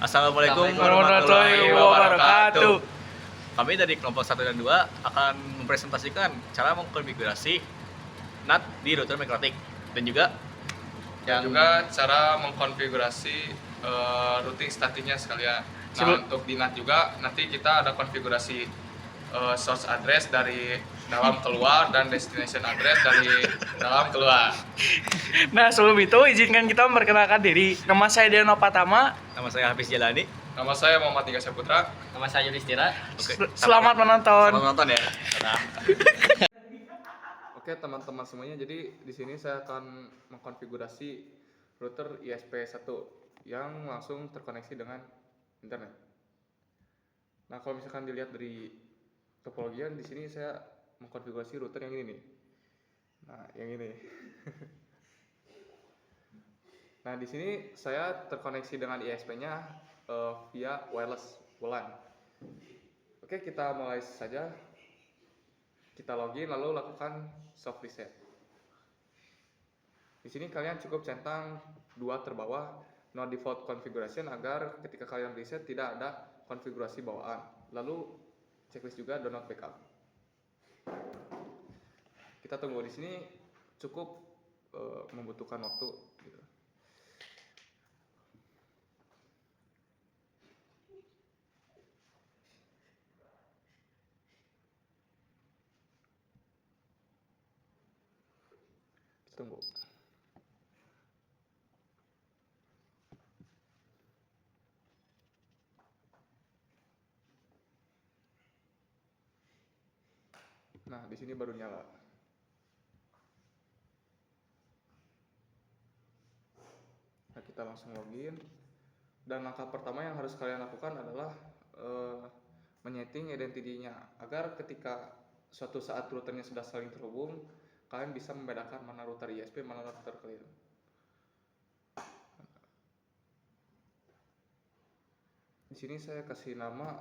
Assalamualaikum warahmatullahi wabarakatuh. Kami dari kelompok 1 dan 2 akan mempresentasikan cara mengkonfigurasi NAT di router Mikrotik dan juga cara mengkonfigurasi routing statiknya sekalian. Untuk di NAT juga nanti kita ada konfigurasi source address dari dalam keluar dan destination address dari dalam keluar. Nah, sebelum itu izinkan kita memperkenalkan diri. Nama saya Deno Patama. nama saya Hafiz Jalani. Nama saya Muhammad Ika Saputra. Nama saya Yudhistira. Selamat menonton. Selamat menonton ya. Oke teman-teman semuanya, jadi di sini saya akan mengkonfigurasi router ISP1 yang langsung terkoneksi dengan internet. Nah, kalau misalkan dilihat dari topologian di sini saya mengkonfigurasi router yang ini nih. Nah, yang ini. Nah, di sini saya terkoneksi dengan ISP-nya via wireless WLAN. Oke, kita mulai saja. Kita login lalu lakukan soft reset. Di sini kalian cukup centang 2 terbawah no default configuration agar ketika kalian reset tidak ada konfigurasi bawaan. Lalu checklist juga do not backup. Kita tunggu di sini cukup membutuhkan waktu gitu. Tunggu. Nah, di sini baru nyala. Nah, kita langsung login. Dan langkah pertama yang harus kalian lakukan adalah menyeting identity-nya agar ketika suatu saat routernya sudah saling terhubung, kalian bisa membedakan mana router ISP, mana router kalian. Di sini saya kasih nama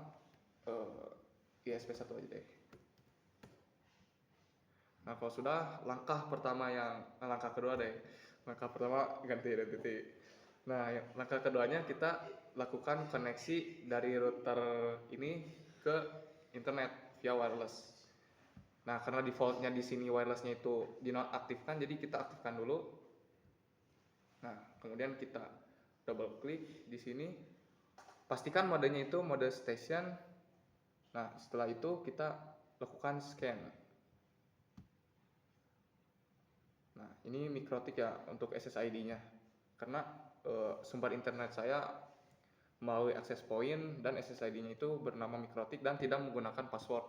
ISP1 aja deh. Nah, kalau sudah langkah kedua deh. Langkah pertama ganti identity. Nah, langkah keduanya kita lakukan koneksi dari router ini ke internet via wireless. Nah, karena defaultnya di sini wirelessnya itu dinonaktifkan, jadi kita aktifkan dulu. Nah, kemudian kita double klik di sini. Pastikan modenya itu mode station. Nah, setelah itu kita lakukan scan. Nah, ini Mikrotik ya untuk SSID-nya. Karena sumber internet saya melalui access point dan SSID-nya itu bernama Mikrotik dan tidak menggunakan password.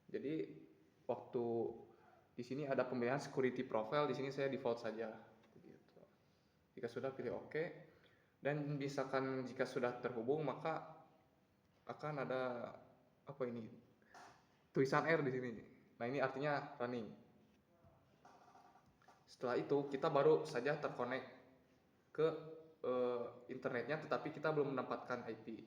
Jadi waktu di sini ada pemilihan security profile, di sini saya default saja. Begitu. Jika sudah pilih OK dan misalkan jika sudah terhubung maka akan ada tulisan R di sini. Nah, ini artinya running. Setelah itu kita baru saja terkonek ke internetnya, tetapi kita belum mendapatkan IP.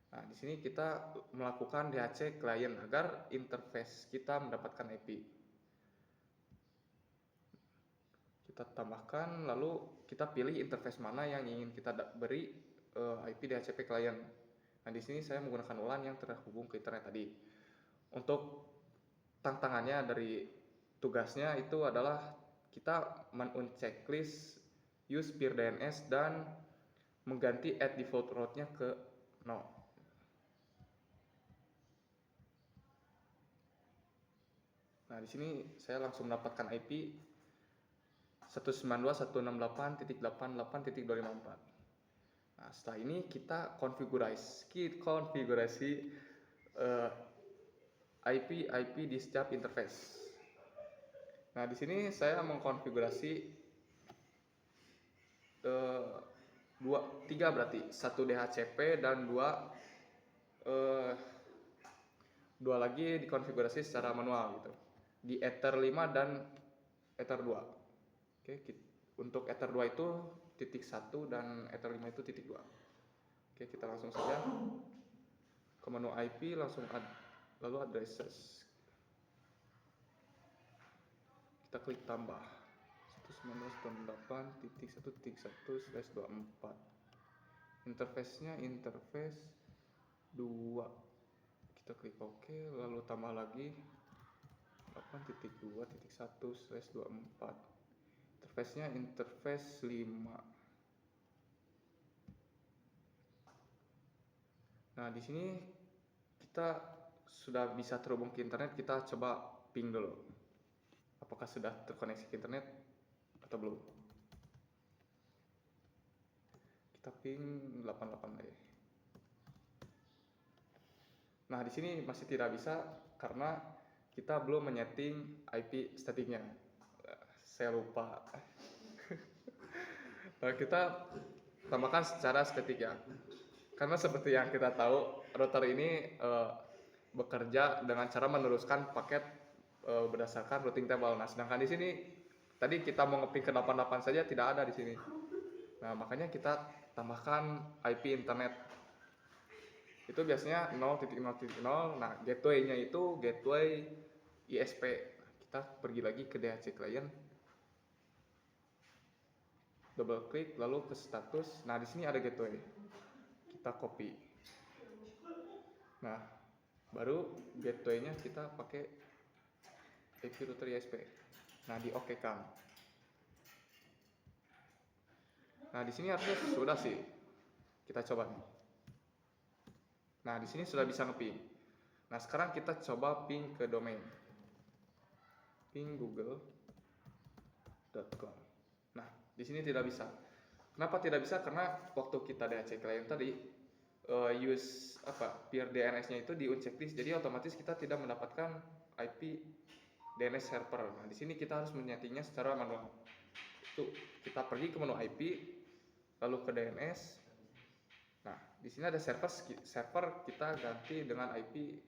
Nah, di sini kita melakukan DHC client agar interface kita mendapatkan IP. Kita tambahkan, lalu kita pilih interface mana yang ingin kita beri IP DHCP client. Nah, di sini saya menggunakan WLAN yang terhubung ke internet tadi. Untuk tantangannya dari tugasnya itu adalah kita men-checklist use peer DNS dan mengganti add default route-nya ke no. Nah, di sini saya langsung mendapatkan IP 192.168.8.254. Nah, setelah ini kita konfigurasi IP di setiap interface. Nah, di sini saya mengkonfigurasi 3 berarti 1 DHCP dan 2 lagi dikonfigurasi secara manual gitu. Di Ether 5 dan Ether 2. Oke, untuk Ether 2 itu titik 1 dan Ether 5 itu titik 2. Oke, kita langsung saja ke menu IP, lalu addresses. Kita klik tambah 192.168.1.1/24. interface-nya interface 2. Kita klik OK, lalu tambah lagi 8.2.1/24. Interface-nya interface 5. Nah, di sini kita sudah bisa terhubung ke internet, kita coba ping dulu. Apakah sudah terkoneksi ke internet atau belum? Kita ping 88 deh. Nah, di sini masih tidak bisa karena kita belum menyeting IP statiknya. Saya lupa. Nah, kita tambahkan secara statik ya. Karena seperti yang kita tahu, router ini bekerja dengan cara meneruskan paket berdasarkan routing table. Nah, sedangkan di sini tadi kita mau ngeping ke 88 saja tidak ada di sini. Nah, makanya kita tambahkan IP internet. Itu biasanya 0.0.0. Nah, gateway-nya itu gateway ISP. Nah, kita pergi lagi ke DHC client. Double klik lalu ke status. Nah, di sini ada gateway. Kita copy. Nah, baru gateway-nya kita pakai IP router ISP. Nah, di OK kan. Nah, di sini harusnya sudah sih. Kita coba nih. Nah, di sini sudah bisa nge-ping. Nah, sekarang kita coba ping ke domain. Ping google.com. Nah, di sini tidak bisa. Kenapa tidak bisa? Karena waktu kita DHC client tadi peer DNS-nya itu di unchecklist, jadi otomatis kita tidak mendapatkan IP DNS server. Nah, di sini kita harus menyetingnya secara manual. Tuh, kita pergi ke menu IP, lalu ke DNS. Nah, di sini ada server kita ganti dengan IP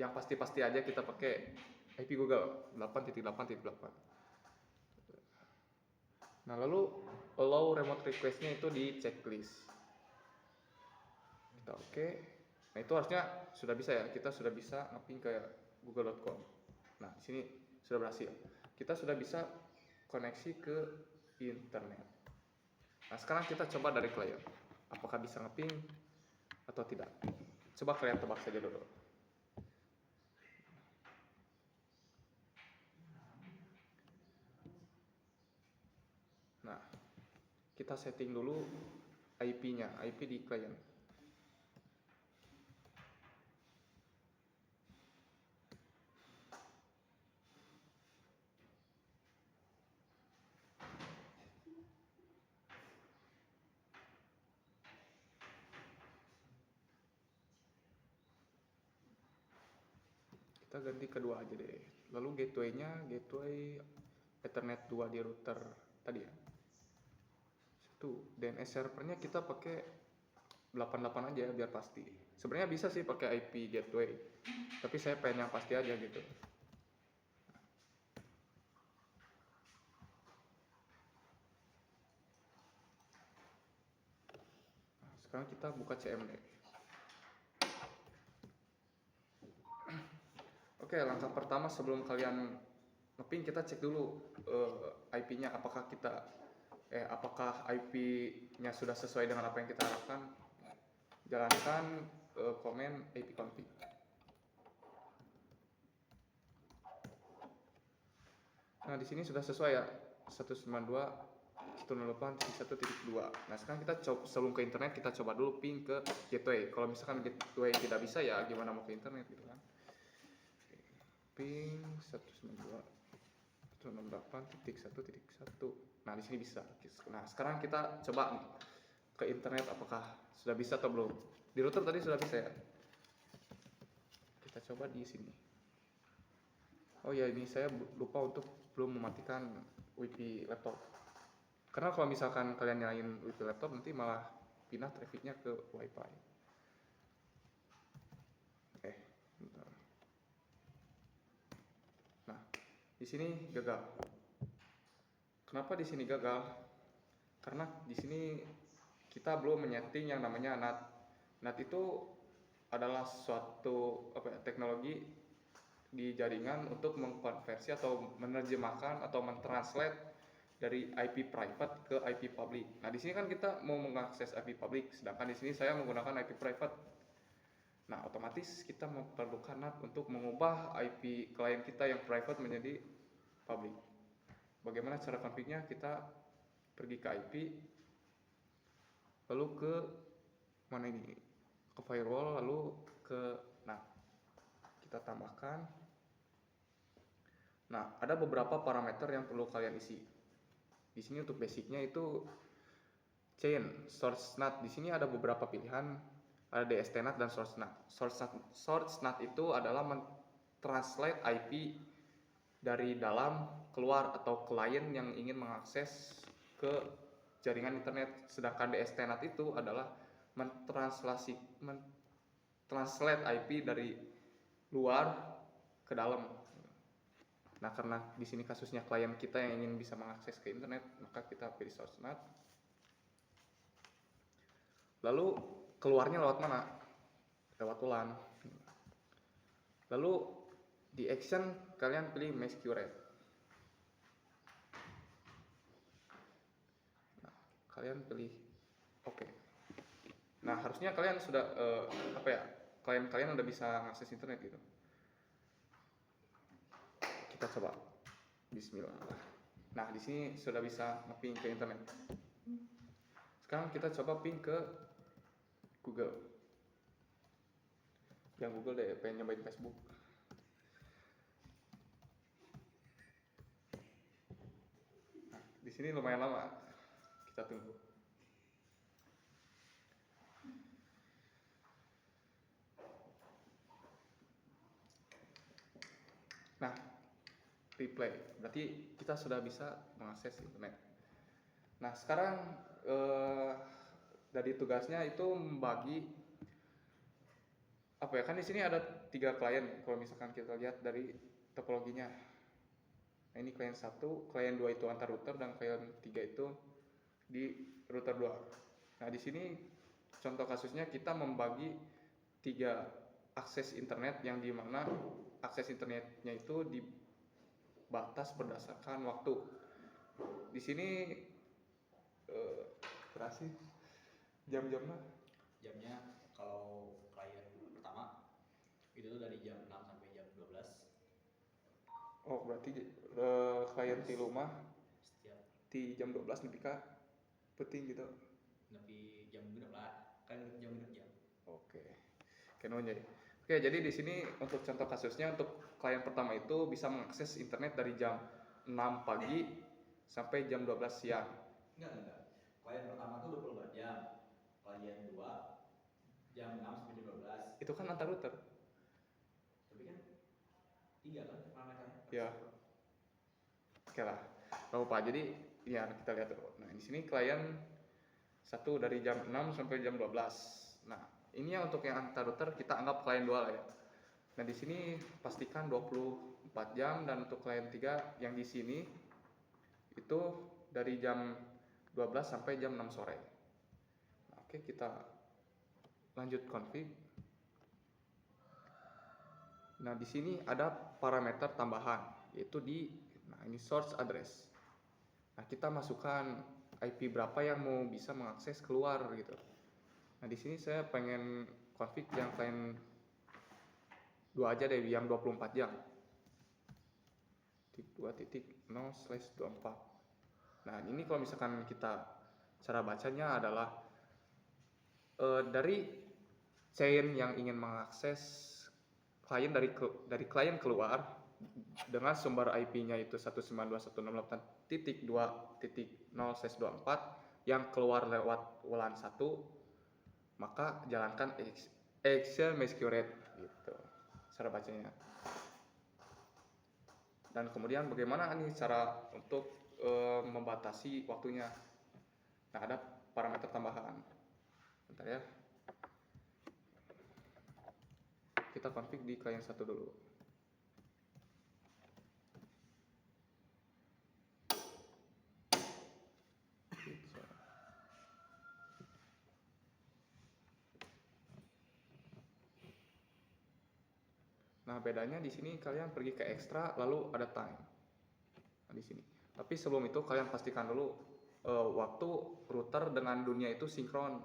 yang pasti-pasti aja, kita pakai IP Google 8.8.8. Nah, lalu allow remote request-nya itu di checklist. Kita oke. Nah, itu harusnya sudah bisa ya. Kita sudah bisa nge-ping ke google.com. Nah, di sini sudah berhasil. Kita sudah bisa koneksi ke internet. Nah, sekarang kita coba dari client. Apakah bisa nge-ping atau tidak? Coba kalian tebak saja dulu. Nah, kita setting dulu IP-nya, IP di client. Kita ganti kedua aja deh. Lalu gateway-nya gateway Ethernet 2 di router tadi ya. Itu DNS servernya kita pakai 88 aja biar pasti. Sebenarnya bisa sih pakai IP gateway, tapi saya pengen yang pasti aja gitu. Nah, sekarang kita buka CMD. Oke, langkah pertama sebelum kalian nge-ping, kita cek dulu IP-nya apakah IP-nya sudah sesuai dengan apa yang kita harapkan. Jalankan komen IP config. Nah, di sini sudah sesuai ya, 192.168.1.2. Nah, sekarang kita coba, sebelum ke internet kita coba dulu ping ke gateway. Kalau misalkan gateway tidak bisa ya gimana mau ke internet gitu kan. Ping 192.168.1.1. Nah, di sini bisa. Nah, sekarang kita coba ke internet apakah sudah bisa atau belum. Di router tadi sudah bisa ya. Kita coba di sini. Oh ya, ini saya lupa untuk belum mematikan wifi laptop. Karena kalau misalkan kalian nyalain wifi laptop nanti malah pindah trafficnya ke wifi. Bentar. Nah, di sini gagal. Kenapa di sini gagal? Karena di sini kita belum menyeting yang namanya NAT. NAT itu adalah suatu teknologi di jaringan untuk mengkonversi atau menerjemahkan atau mentranslate dari IP private ke IP public. Nah, di sini kan kita mau mengakses IP public, sedangkan di sini saya menggunakan IP private. Nah, otomatis kita memerlukan NAT untuk mengubah IP klien kita yang private menjadi public. Bagaimana cara config-nya? Kita pergi ke IP, lalu ke mana ini? Ke firewall, lalu ke NAT. Kita tambahkan. Nah, ada beberapa parameter yang perlu kalian isi. Di sini untuk basicnya itu chain, source NAT. Di sini ada beberapa pilihan, ada DST NAT dan source NAT. Source NAT itu adalah mentranslate IP dari dalam keluar atau klien yang ingin mengakses ke jaringan internet. Sedangkan DST NAT itu adalah mentranslate IP dari luar ke dalam. Nah, karena di sini kasusnya klien kita yang ingin bisa mengakses ke internet, maka kita pilih source NAT. Lalu keluarnya lewat mana? Lewat WLAN. Lalu di action kalian pilih mesh curate. Nah, kalian pilih oke. Nah, harusnya kalian sudah klien kalian udah bisa mengakses internet gitu. Kita coba. Bismillah. Nah, di sini sudah bisa nge-ping ke internet. Sekarang kita coba ping ke Google. Yang Google deh, pengen nyobain Facebook. Nah, di sini lumayan lama. Kita tunggu. Nah, replay. Berarti kita sudah bisa mengakses internet. Nah, sekarang dari tugasnya itu membagi kan di sini ada 3 klien kalau misalkan kita lihat dari topologinya. Nah, ini klien 1, klien 2 itu antar router, dan klien 3 itu di router 2. Nah, di sini contoh kasusnya kita membagi 3 akses internet yang dimana akses internetnya itu dibatas berdasarkan waktu. Di sini berapa sih jam-jamnya? Jamnya kalau klien pertama itu tuh dari jam 6 sampai jam 12. Oh, berarti klien di rumah Setiap di jam 12 nepi ka penting gitu. nepi jam genep lah, kan jam genep jam. Oke. Kenonya. Oke, jadi di sini untuk contoh kasusnya, untuk klien pertama itu bisa mengakses internet dari jam 6 pagi sampai jam 12 siang. Enggak. Klien pertama tuh 24 jam. Klien 2 jam 6 sampai jam 12. Itu kan antar router. Tapi kan 3 kan parameternya. Ya. Oke lah. Gak apa-apa. Jadi ya kita lihat dulu. Nah, di sini klien 1 dari jam 6 sampai jam 12. Nah, ini yang untuk yang antar router kita anggap klien 2 lah ya. Nah, di sini pastikan 24 jam, dan untuk klien 3 yang di sini itu dari jam 12 sampai jam 6 sore. Nah, oke, kita lanjut config. Nah, di sini ada parameter tambahan, yaitu ini source address. Nah, kita masukkan IP berapa yang mau bisa mengakses keluar gitu. Nah, di sini saya pengen config yang klien 2 aja deh, yang 24 jam. 2.0/24. Nah, ini kalau misalkan kita cara bacanya adalah dari chain yang ingin mengakses klien dari klien keluar dengan sumber IP-nya itu 192.168.2.0/24 yang keluar lewat WLAN 1, maka jalankan action mesh curate gitu cara bacanya. Dan kemudian bagaimana nih cara untuk membatasi waktunya? Nah, ada parameter tambahan. Bentar ya. Kita config di klien 1 dulu. Nah, bedanya di sini kalian pergi ke extra lalu ada time. Nah, di sini. Tapi sebelum itu kalian pastikan dulu waktu router dengan dunia itu sinkron.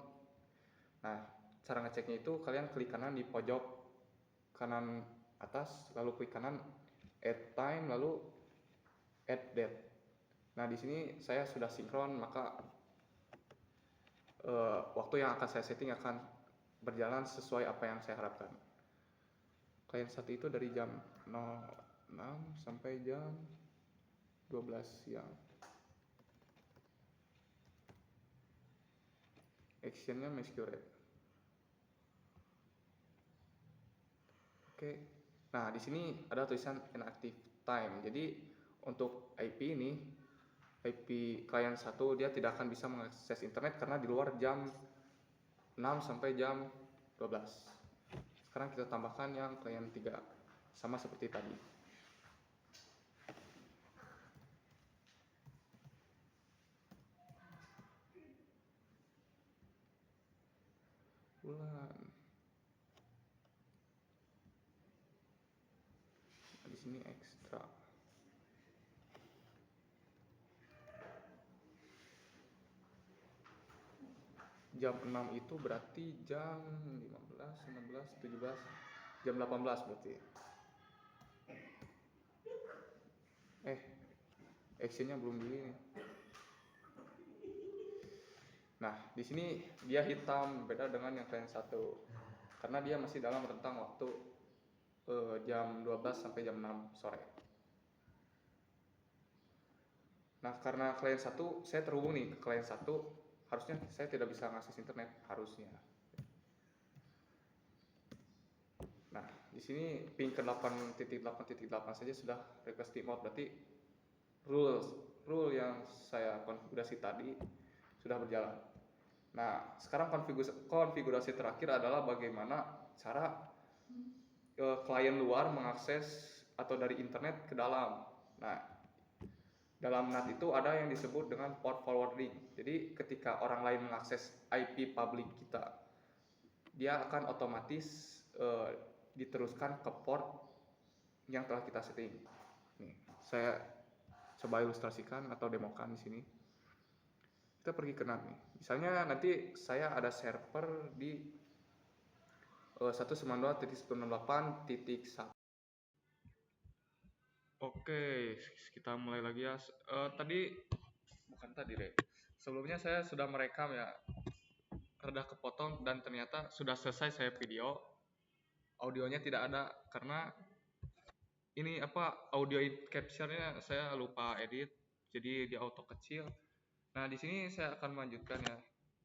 Nah, cara ngeceknya itu kalian klik kanan di pojok kanan atas, lalu klik kanan add time, lalu add date. Nah, di sini saya sudah sinkron, maka waktu yang akan saya setting akan berjalan sesuai apa yang saya harapkan. Klien 1 itu dari jam 06 sampai jam 12 siang. Actionnya masquerade. Oke. Nah, di sini ada tulisan inactive time. Jadi untuk IP ini, IP klien 1 dia tidak akan bisa mengakses internet karena di luar jam 6 sampai jam 12. Sekarang kita tambahkan yang klien 3 sama seperti tadi. Bulan. Di sini ekstra. Jam 6 itu berarti jam 15, 16, 17, jam 18 berarti. Actionnya belum di ini. Nah, di sini dia hitam, beda dengan yang klien 1. Karena dia masih dalam rentang waktu jam 12 sampai jam 6 sore. Nah, karena klien 1 saya terhubung nih ke klien 1, harusnya saya tidak bisa mengakses internet, harusnya. Nah, di sini ping ke 8.8.8 saja sudah request mode, berarti rule yang saya konfigurasi tadi sudah berjalan. Nah, sekarang konfigurasi terakhir adalah bagaimana cara klien luar mengakses atau dari internet ke dalam. Nah, dalam NAT itu ada yang disebut dengan port forwarding. Jadi ketika orang lain mengakses IP public kita, dia akan otomatis diteruskan ke port yang telah kita setting. Nih, saya coba ilustrasikan atau demokan di sini. Kita pergi ke NAT nih. Misalnya nanti saya ada server di 192.168.1. Oke, kita mulai lagi ya. Sebelumnya saya sudah merekam ya. Rada kepotong dan ternyata sudah selesai saya video. Audionya tidak ada karena ini audio capture-nya saya lupa edit. Jadi di auto kecil. Nah, di sini saya akan melanjutkan ya.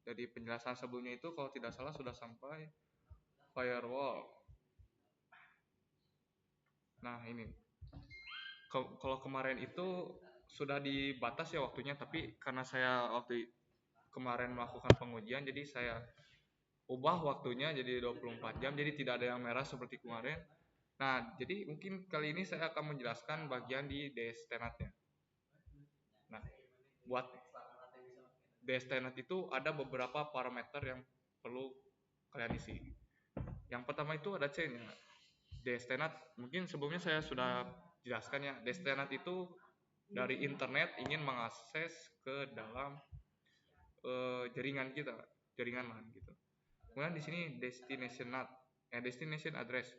Jadi penjelasan sebelumnya itu kalau tidak salah sudah sampai firewall. Nah, ini. Kalau kemarin itu sudah dibatas ya waktunya, tapi karena saya waktu kemarin melakukan pengujian, jadi saya ubah waktunya jadi 24 jam, jadi tidak ada yang merah seperti kemarin. Nah, jadi mungkin kali ini saya akan menjelaskan bagian di DSTNet-nya. Nah, buat DSTNet itu ada beberapa parameter yang perlu kalian isi. Yang pertama itu ada chain-nya. DSTNet, mungkin sebelumnya saya sudah jelaskan ya. DSTNet itu dari internet ingin mengakses ke dalam jaringan kita, jaringan LAN gitu. Kemudian di sini destination NAT, destination address.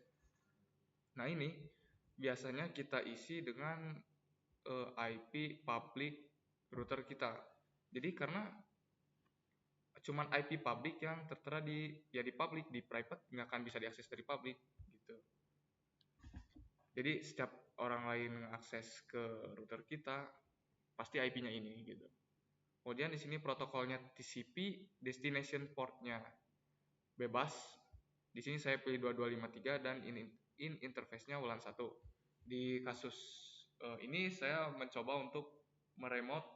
Nah, ini biasanya kita isi dengan IP public router kita. Jadi karena cuman IP public yang tertera di public, di private nggak akan bisa diakses dari public gitu. Jadi setiap orang lain mengakses ke router kita pasti IP-nya ini gitu. Kemudian di sini protokolnya TCP, destination port-nya bebas. Di sini saya pilih 2253 dan in interface-nya WLAN 1. Di kasus ini saya mencoba untuk meremote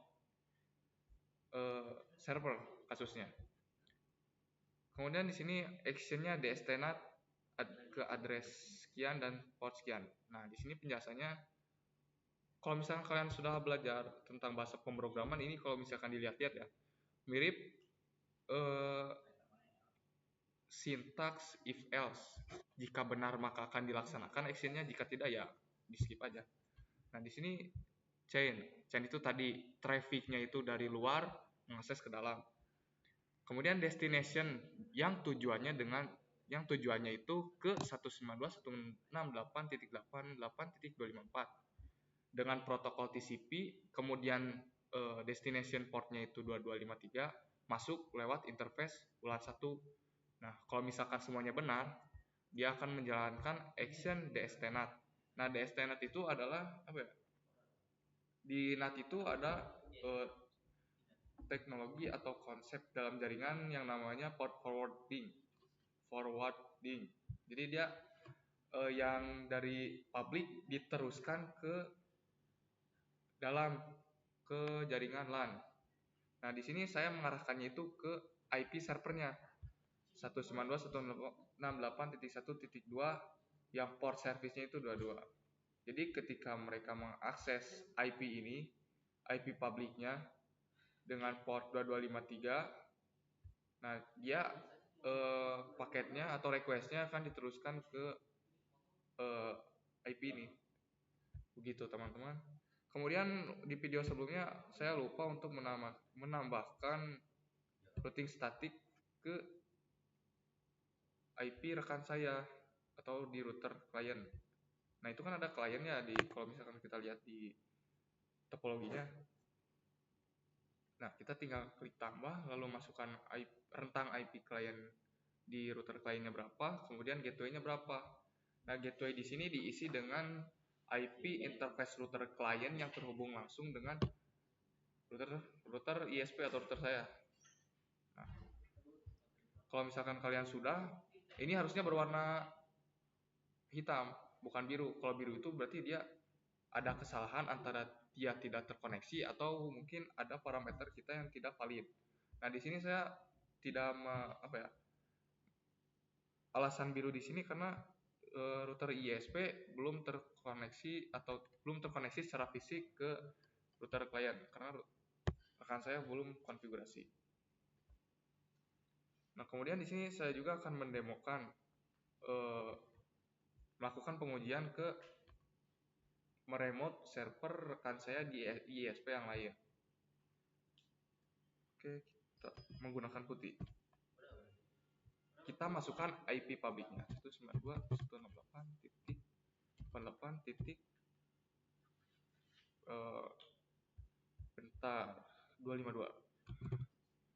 server kasusnya. Kemudian di sini action-nya DSTNet ke address sekian dan port sekian. Nah, di sini penjelasannya kalau misalkan kalian sudah belajar tentang bahasa pemrograman ini, kalau misalkan dilihat-lihat ya, mirip sintaks if else. Jika benar maka akan dilaksanakan actionnya, jika tidak ya di skip aja. Nah, di sini Chain itu tadi trafficnya itu dari luar mengakses ke dalam. Kemudian destination yang tujuannya itu ke 192.168.8.254 dengan protokol TCP, kemudian destination portnya itu 2253 masuk lewat interface ulat 1. Nah, kalau misalkan semuanya benar, dia akan menjalankan action DSTNAT. Nah, DSTNAT itu adalah apa ya? Di NAT itu ada teknologi atau konsep dalam jaringan yang namanya port forwarding. Jadi dia yang dari public diteruskan ke dalam ke jaringan LAN. Nah, di sini saya mengarahkannya itu ke IP servernya 192.168.1.2 yang port service-nya itu 22. Jadi ketika mereka mengakses IP ini, IP publiknya dengan port 2253, nah dia paketnya atau request-nya akan diteruskan ke IP ini. Begitu teman-teman. Kemudian di video sebelumnya saya lupa untuk menambahkan routing statik ke IP rekan saya atau di router klien. Nah, itu kan ada kliennya kalau misalkan kita lihat di topologinya. Nah, kita tinggal klik tambah lalu masukkan rentang IP klien di router kliennya berapa, kemudian gateway-nya berapa. Nah, gateway di sini diisi dengan IP interface router klien yang terhubung langsung dengan router ISP atau router saya. Nah, kalau misalkan kalian sudah, ini harusnya berwarna hitam, bukan biru. Kalau biru itu berarti dia ada kesalahan antara dia tidak terkoneksi atau mungkin ada parameter kita yang tidak valid. Nah, di sini saya tidak alasan biru di sini karena router ISP belum terkoneksi secara fisik ke router klien karena rekan saya belum konfigurasi. Nah, kemudian di sini saya juga akan mendemokan melakukan pengujian ke meremote server rekan saya di ISP yang lain. Oke, kita menggunakan putih. Kita masukkan IP publiknya 192.168.252.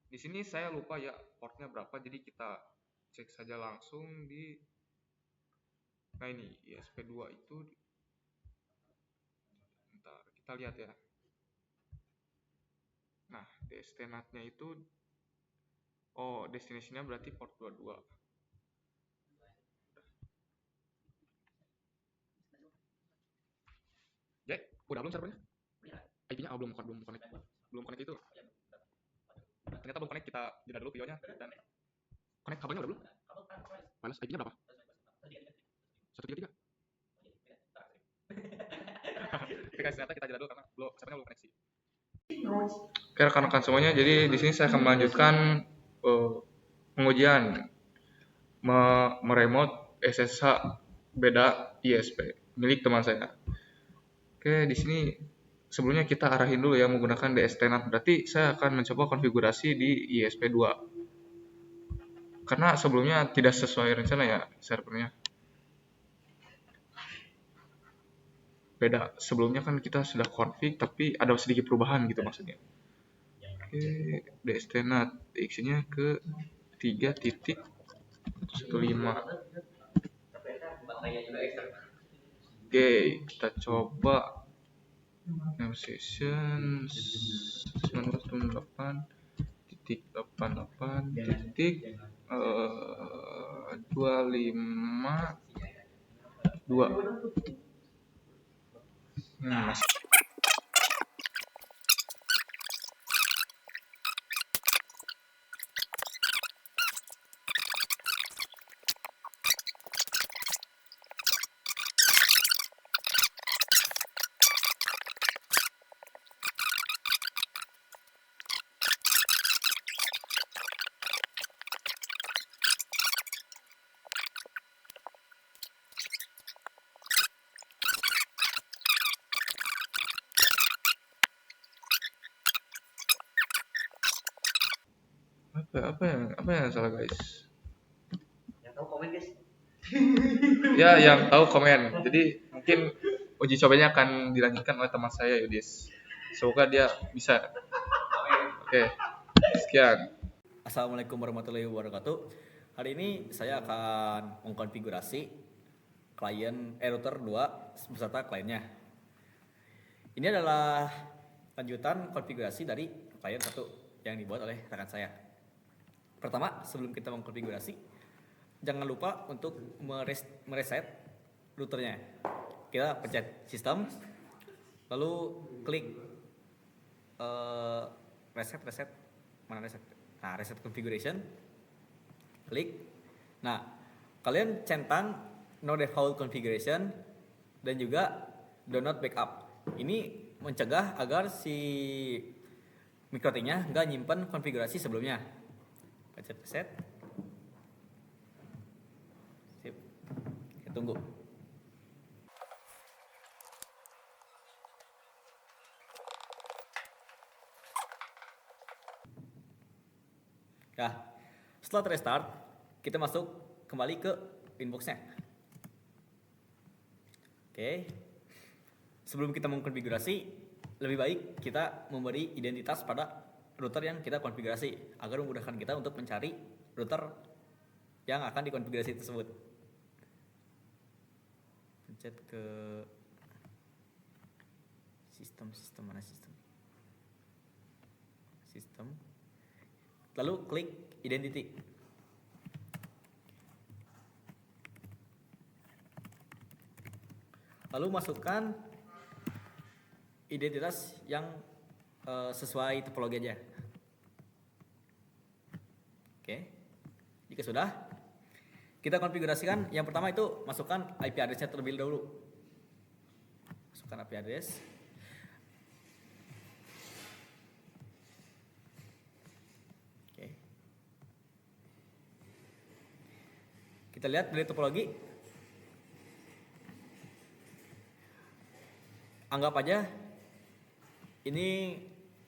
Di sini saya lupa ya portnya berapa, jadi kita cek saja langsung di. Nah, ini ISP2 itu. Bentar, kita lihat ya. Nah, destinatnya itu destination-nya berarti port 22. Ya, udah belum servernya? IP-nya belum connect. Belum connect itu. Ternyata belum connect, kita jeda dulu videonya dan connect kabelnya udah belum? Panas, IP-nya berapa? 133. Oke guys, ternyata kita jeda dulu karena servernya belum koneksi. Oke rekan-rekan semuanya, jadi di sini saya akan melanjutkan pengujian meremote SSH beda ISP milik teman saya. Oke, di sini sebelumnya kita arahin dulu ya menggunakan DSTNAT. Berarti saya akan mencoba konfigurasi di ISP2. Karena sebelumnya tidak sesuai rencana ya servernya. Beda, sebelumnya kan kita sudah config tapi ada sedikit perubahan gitu maksudnya. Oke, DSTNAT DX-nya ke 3.15. Oke, kita coba session 19.88.252. Masih. apa yang salah guys? Yang tahu komen guys. Ya, yang tahu komen. Jadi mungkin uji cobanya akan dilanjutkan oleh teman saya Yudis. Semoga dia bisa. Oke, sekian. Assalamualaikum warahmatullahi wabarakatuh. Hari ini saya akan mengkonfigurasi router 2 beserta kliennya. Ini adalah lanjutan konfigurasi dari klien 1 yang dibuat oleh rekan saya. Pertama, sebelum kita mengkonfigurasi, jangan lupa untuk mereset routernya. Kita pencet sistem, lalu klik reset. Mana reset? Nah, reset configuration. Klik. Nah, kalian centang no default configuration dan juga do not backup. Ini mencegah agar si MikroTik-nya nggak nyimpan konfigurasi sebelumnya. Pencet reset. Sip. Kita tunggu. Nah, setelah restart, kita masuk kembali ke inbox-nya. Oke. Sebelum kita mengkonfigurasi, lebih baik kita memberi identitas pada router yang kita konfigurasi agar memudahkan kita untuk mencari router yang akan dikonfigurasi tersebut. Pencet ke sistem mana sistem? Sistem. Lalu klik identity. Lalu masukkan identitas yang sesuai topologi aja. Oke. Jika sudah, kita konfigurasikan. Yang pertama itu masukkan IP address-nya terlebih dahulu. Masukkan IP address. Kita lihat dari topologi. Anggap aja ini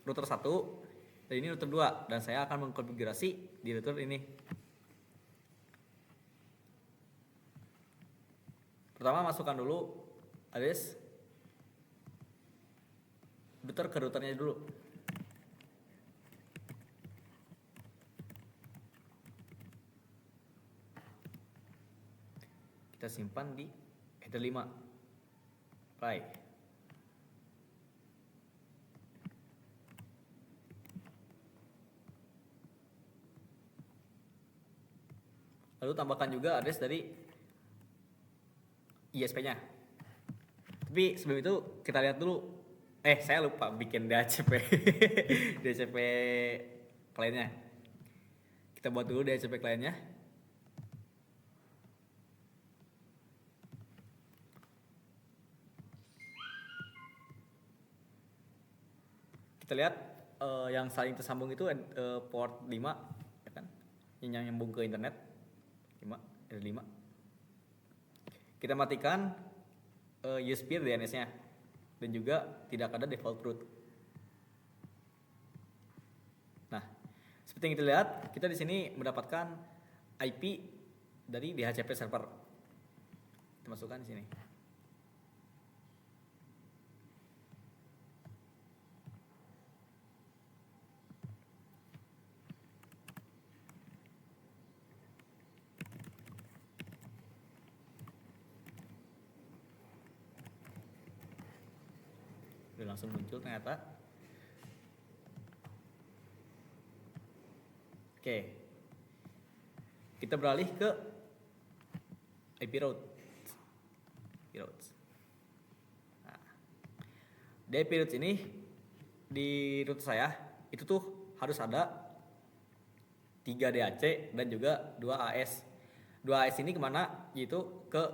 router 1 dan ini router 2 dan saya akan mengkonfigurasi di router ini. Pertama masukkan dulu address router ke routernya dulu. Kita simpan di header 5. Baik. Lalu tambahkan juga address dari ISP-nya. Tapi sebelum itu kita lihat dulu. Saya lupa bikin DHCP. DHCP kliennya. Kita buat dulu DHCP kliennya. Kita lihat yang saling tersambung itu port 5 ya kan? Yang nyambung ke internet 5, ada 5. Kita matikan USB DNS-nya dan juga tidak ada default root. Nah, seperti yang kita lihat, kita di sini mendapatkan IP dari DHCP server. Kita masukkan di sini. Udah langsung muncul ternyata. Oke. Kita beralih ke IP route. Nah, di IP route ini di route saya itu tuh harus ada 3 DAC dan juga 2 AS. 2 AS ini kemana? Yaitu ke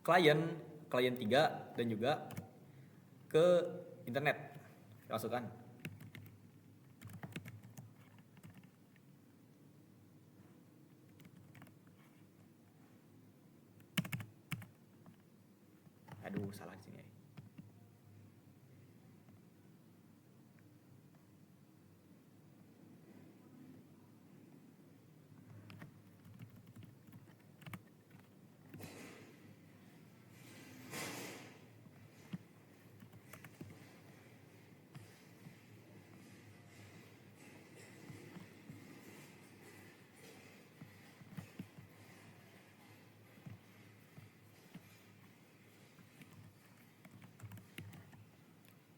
klien 3 dan juga ke internet. Masukkan. Aduh, salah di sini.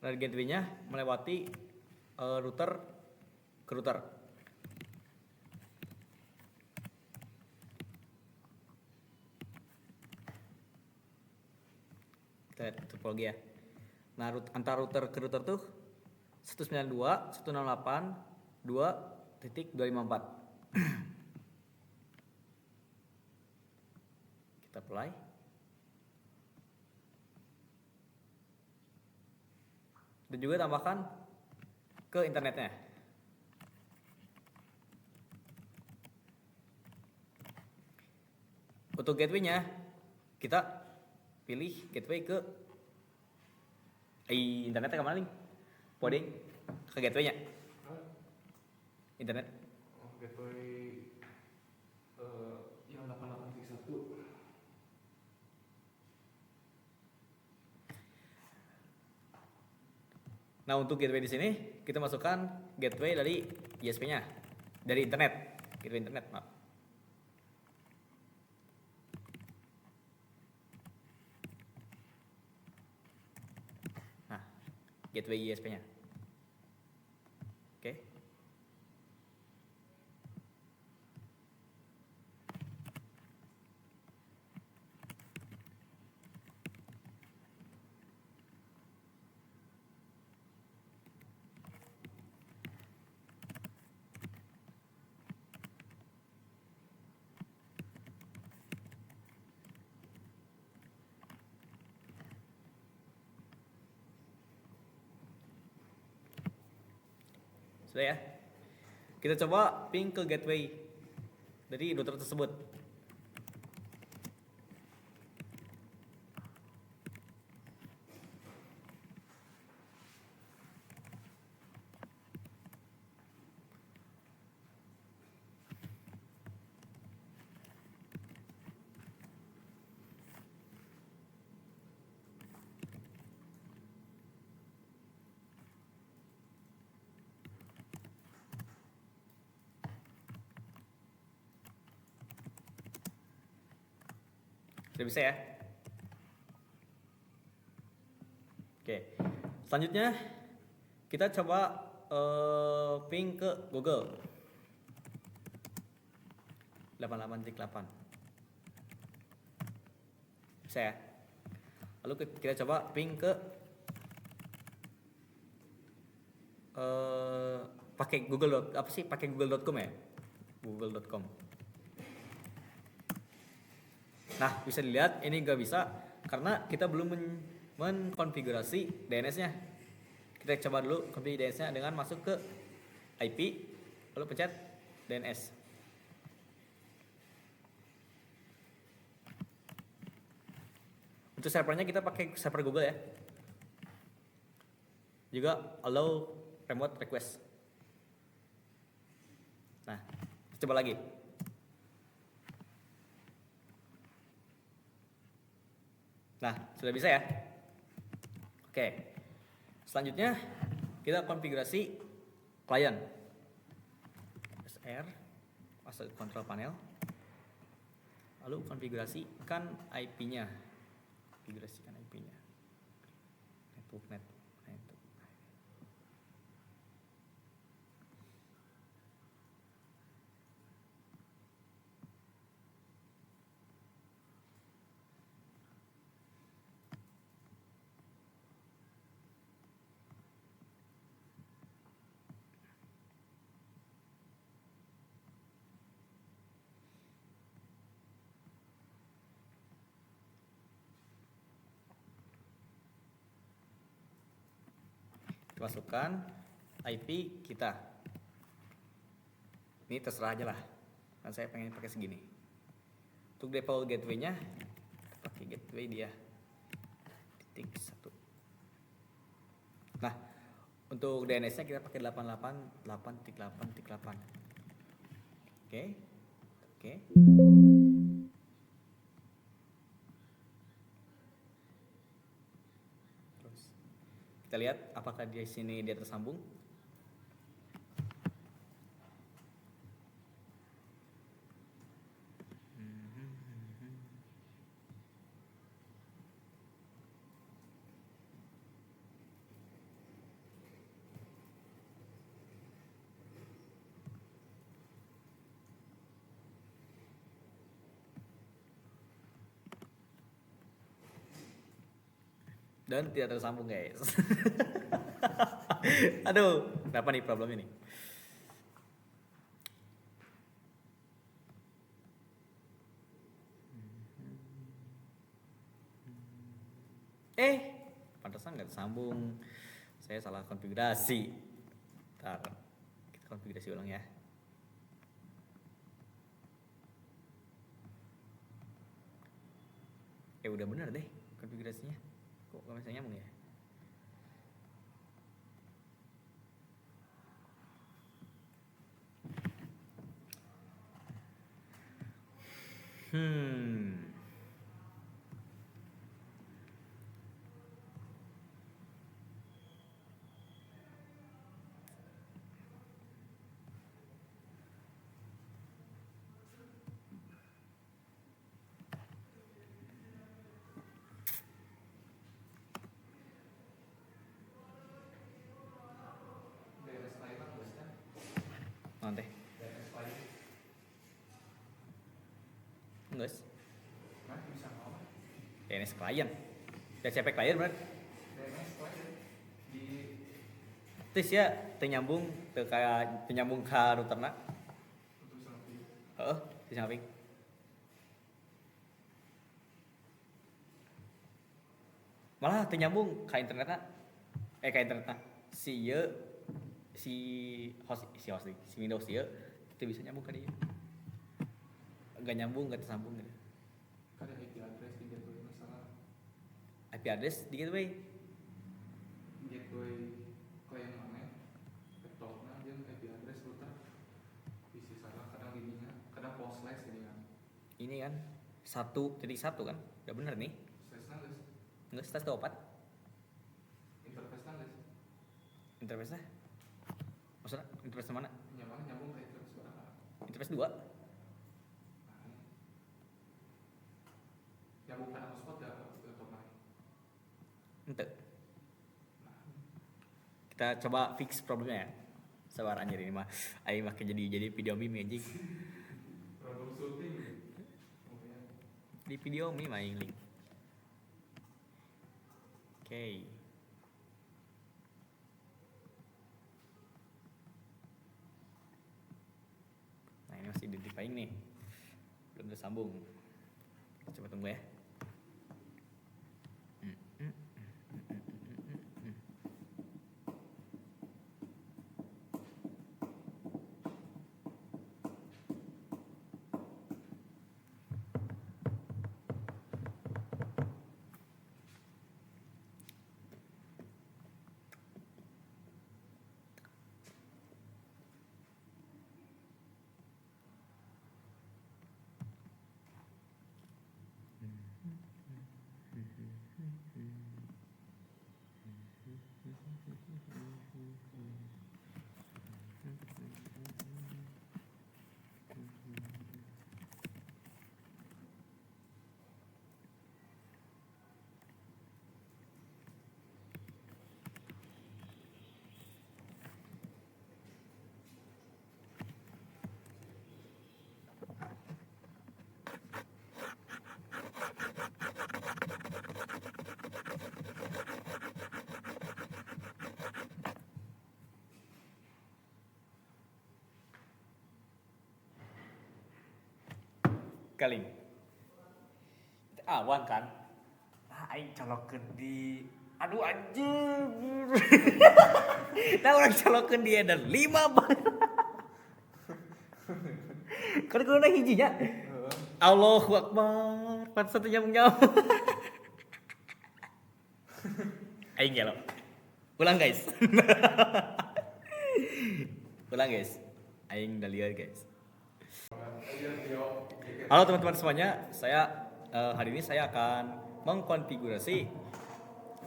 dari gateway-nya melewati router ke router. Kita lihat topologi ya. Nah, antar router ke router tuh 192.168.2.254. Kita apply. Dan juga tambahkan ke internetnya. Untuk gateway-nya kita pilih gateway ke internetnya kemana nih? Poding ke gateway-nya. Internet. Gateway yang 8831. Nah, untuk gateway di sini kita masukkan gateway dari ISP-nya, dari internet, gateway internet, maaf. Nah, gateway ISP-nya. Oke. Sudah ya. Kita coba ping ke gateway dari router tersebut. Sudah bisa ya. Oke. Selanjutnya kita coba ping ke Google 88.8. Bisa ya. Lalu kita coba ping ke pakai pakai google.com ya. google.com. Nah, bisa dilihat ini nggak bisa karena kita belum mengkonfigurasi DNS-nya. Kita coba dulu konfigurasi DNS-nya dengan masuk ke IP, lalu pencet DNS. Untuk servernya kita pakai server Google ya. Juga allow remote request. Nah, coba lagi. Nah, sudah bisa ya. Oke. Selanjutnya kita konfigurasi klien. SR masuk ke control panel. Lalu konfigurasikan IP-nya. Konfigurasikan IP-nya. Network. Masukkan IP kita. Ini terserah aja lah. Kan saya pengen pakai segini. Untuk default gateway-nya pakai gateway dia .1. Nah, untuk DNS-nya kita pakai 88.8.8.8. Oke. Kita lihat apakah di sini dia tersambung. dan tidak tersambung guys. Aduh, kenapa nih problemnya nih? Pantesan nggak tersambung. Saya salah konfigurasi. Ntar kita konfigurasi ulang ya. Udah bener deh konfigurasinya. Kok nggak bisa nyambung ya? Nanti. Enggak. DNS klien. DCP klien bener. Terus ya ternyambung kayak ternyambung ke routerna. Heeh, di samping. Malah ternyambung ke internetna. Ke internetna. Si Windows ya itu bisa nyambung ke dia. Enggak nyambung, enggak tersambung gitu. Kan ada IP address di gateway masalah. IP address di gateway. Gateway klien mana? Laptopnya dia IP address router. Bisa salah kadang ininya, kadang post slice ini kan. Ini kan 1.1 kan? Udah bener nih. Slice-nya guys. Enggak stas 24. Interface-nya guys. Interface-nya? Maksudnya interface mana? Nyambung ke interface berapa? Interface 2. Nyambung ke hotspot ya laptop mana? Ente. Kita coba fix problemnya ya. Sabar anjir ini mah. Aing mah jadi video meme anjing. Problem shooting. Di video meme aing link. Oke. Nah ini masih identifying nih, belum tersambung. Coba tunggu ya. Kaling. Awan kan? Aing colokeun di aduh anjir. Nah orang colokeun dia dan 5 banget. Kalau hijinya. Allahu Akbar. Pas satu nyambung. Aing gelo. Ulang guys. Ulang guys. Aing udah lihat guys. Halo teman-teman semuanya, saya hari ini saya akan mengkonfigurasi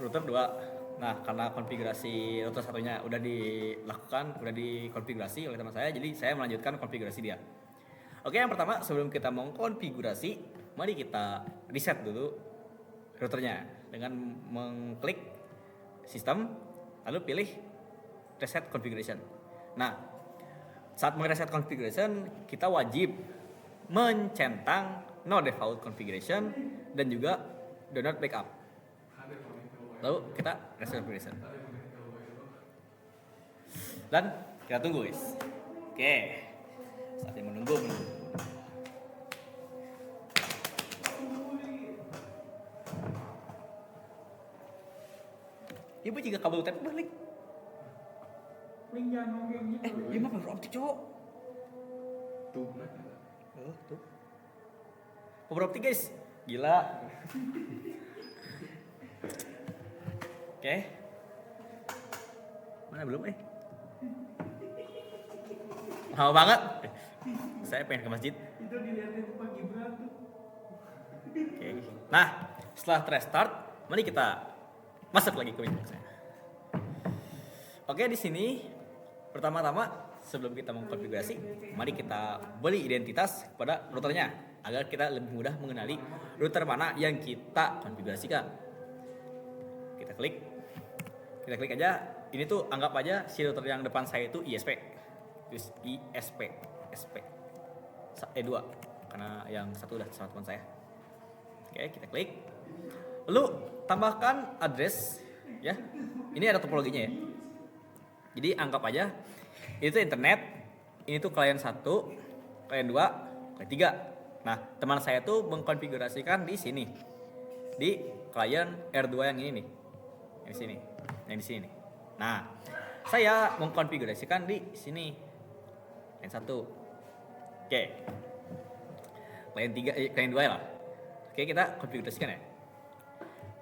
router 2. Nah, karena konfigurasi router satunya udah dilakukan, udah dikonfigurasi oleh teman saya, jadi saya melanjutkan konfigurasi dia. Oke, yang pertama sebelum kita mengkonfigurasi, mari kita reset dulu routernya dengan mengklik sistem, lalu pilih reset configuration. Nah, saat mereset configuration, kita wajib mencentang no default configuration dan juga do not backup. Lalu kita restart configuration. Dan kita tunggu guys. Oke. Saatnya menunggu. Ibu jika kabel UTP balik. Iya mah fiber optik cowok. Tuh. Tuh. Fiber optik guys. Gila. Oke. Mana belum Mahal banget. Saya pengen ke masjid. Itu dilihatin Pak Gibran tuh. Oke. Nah, setelah restart, mari kita masuk lagi ke Windows. Oke, di sini pertama-tama sebelum kita mengkonfigurasi, mari kita beli identitas kepada routernya agar kita lebih mudah mengenali router mana yang kita konfigurasikan. Kita klik aja. Ini tuh anggap aja si router yang depan saya itu ISP. Terus SP. E2 karena yang satu udah sama teman saya. Oke, kita klik. Lalu tambahkan address ya. Ini ada topologinya ya. Jadi anggap aja itu internet, ini tuh klien 1, klien 2, klien 3. Nah, teman saya tuh mengkonfigurasikan di sini. Di klien R2 yang ini nih. Yang di sini. Yang di sini nih. Nah, saya mengkonfigurasikan di sini. Klien 1. Oke. Klien 2 lah. Oke, kita konfigurasikan ya.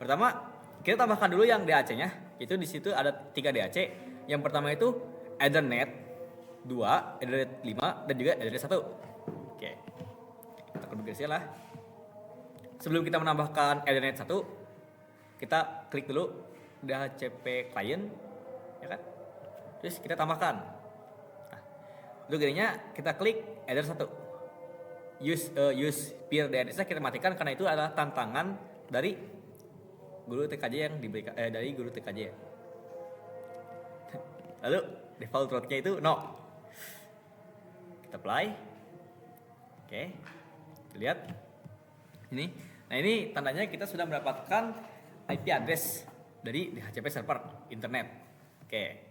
Pertama, kita tambahkan dulu yang DAC-nya. Itu di situ ada 3 DAC. Yang pertama itu Ethernet 2, Ethernet 5 dan juga Ethernet 1. Oke. Kita konfigurasikan lah. Sebelum kita menambahkan Ethernet 1, kita klik dulu DHCP client ya kan? Terus kita tambahkan. Nah, untuk gininya kita klik Ethernet 1. Use peer DNS kita matikan karena itu adalah tantangan dari guru TKJ yang diberikan dari guru TKJ. Lalu default route-nya itu no. Kita apply. Oke. Lihat. Ini. Nah, ini tandanya kita sudah mendapatkan IP address dari DHCP server internet. Oke.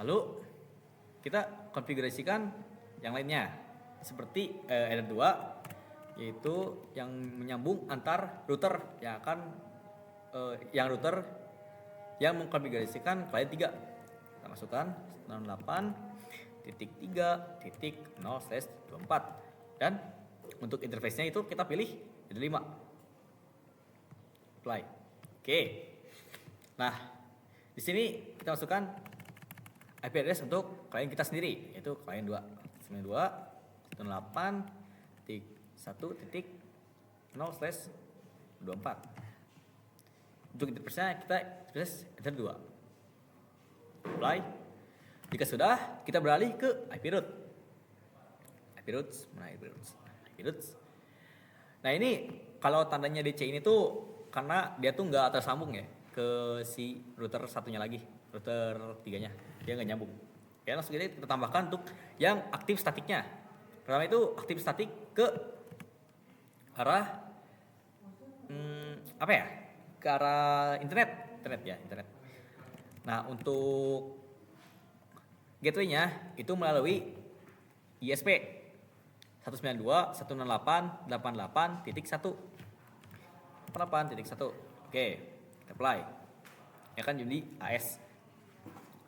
Lalu kita konfigurasikan yang lainnya seperti Ethernet 2 yaitu yang menyambung antar router yang akan router yang mengkonfigurasikan klien 3. Kita masukkan 98.3.0/24 dan untuk interface-nya itu kita pilih Ethernet 5. Apply. Oke. Nah, di sini kita masukkan IP address untuk klien kita sendiri yaitu klien 2. 92.1.0/24. Untuk interface-nya kita interface Ethernet 2. Apply. Jika sudah, kita beralih ke IP root. IP root. Nah, ini kalau tandanya DC ini tuh karena dia tuh nggak tersambung ya ke si router satunya lagi, router 3-nya. Dia nggak nyambung. Ya, langsung kita tambahkan untuk yang aktif statiknya. Pertama itu aktif statik ke arah ke arah internet. Nah, untuk gateway-nya itu melalui ISP 192.168.88.1. 88.1. Oke, kita apply. Ya kan jadi AS.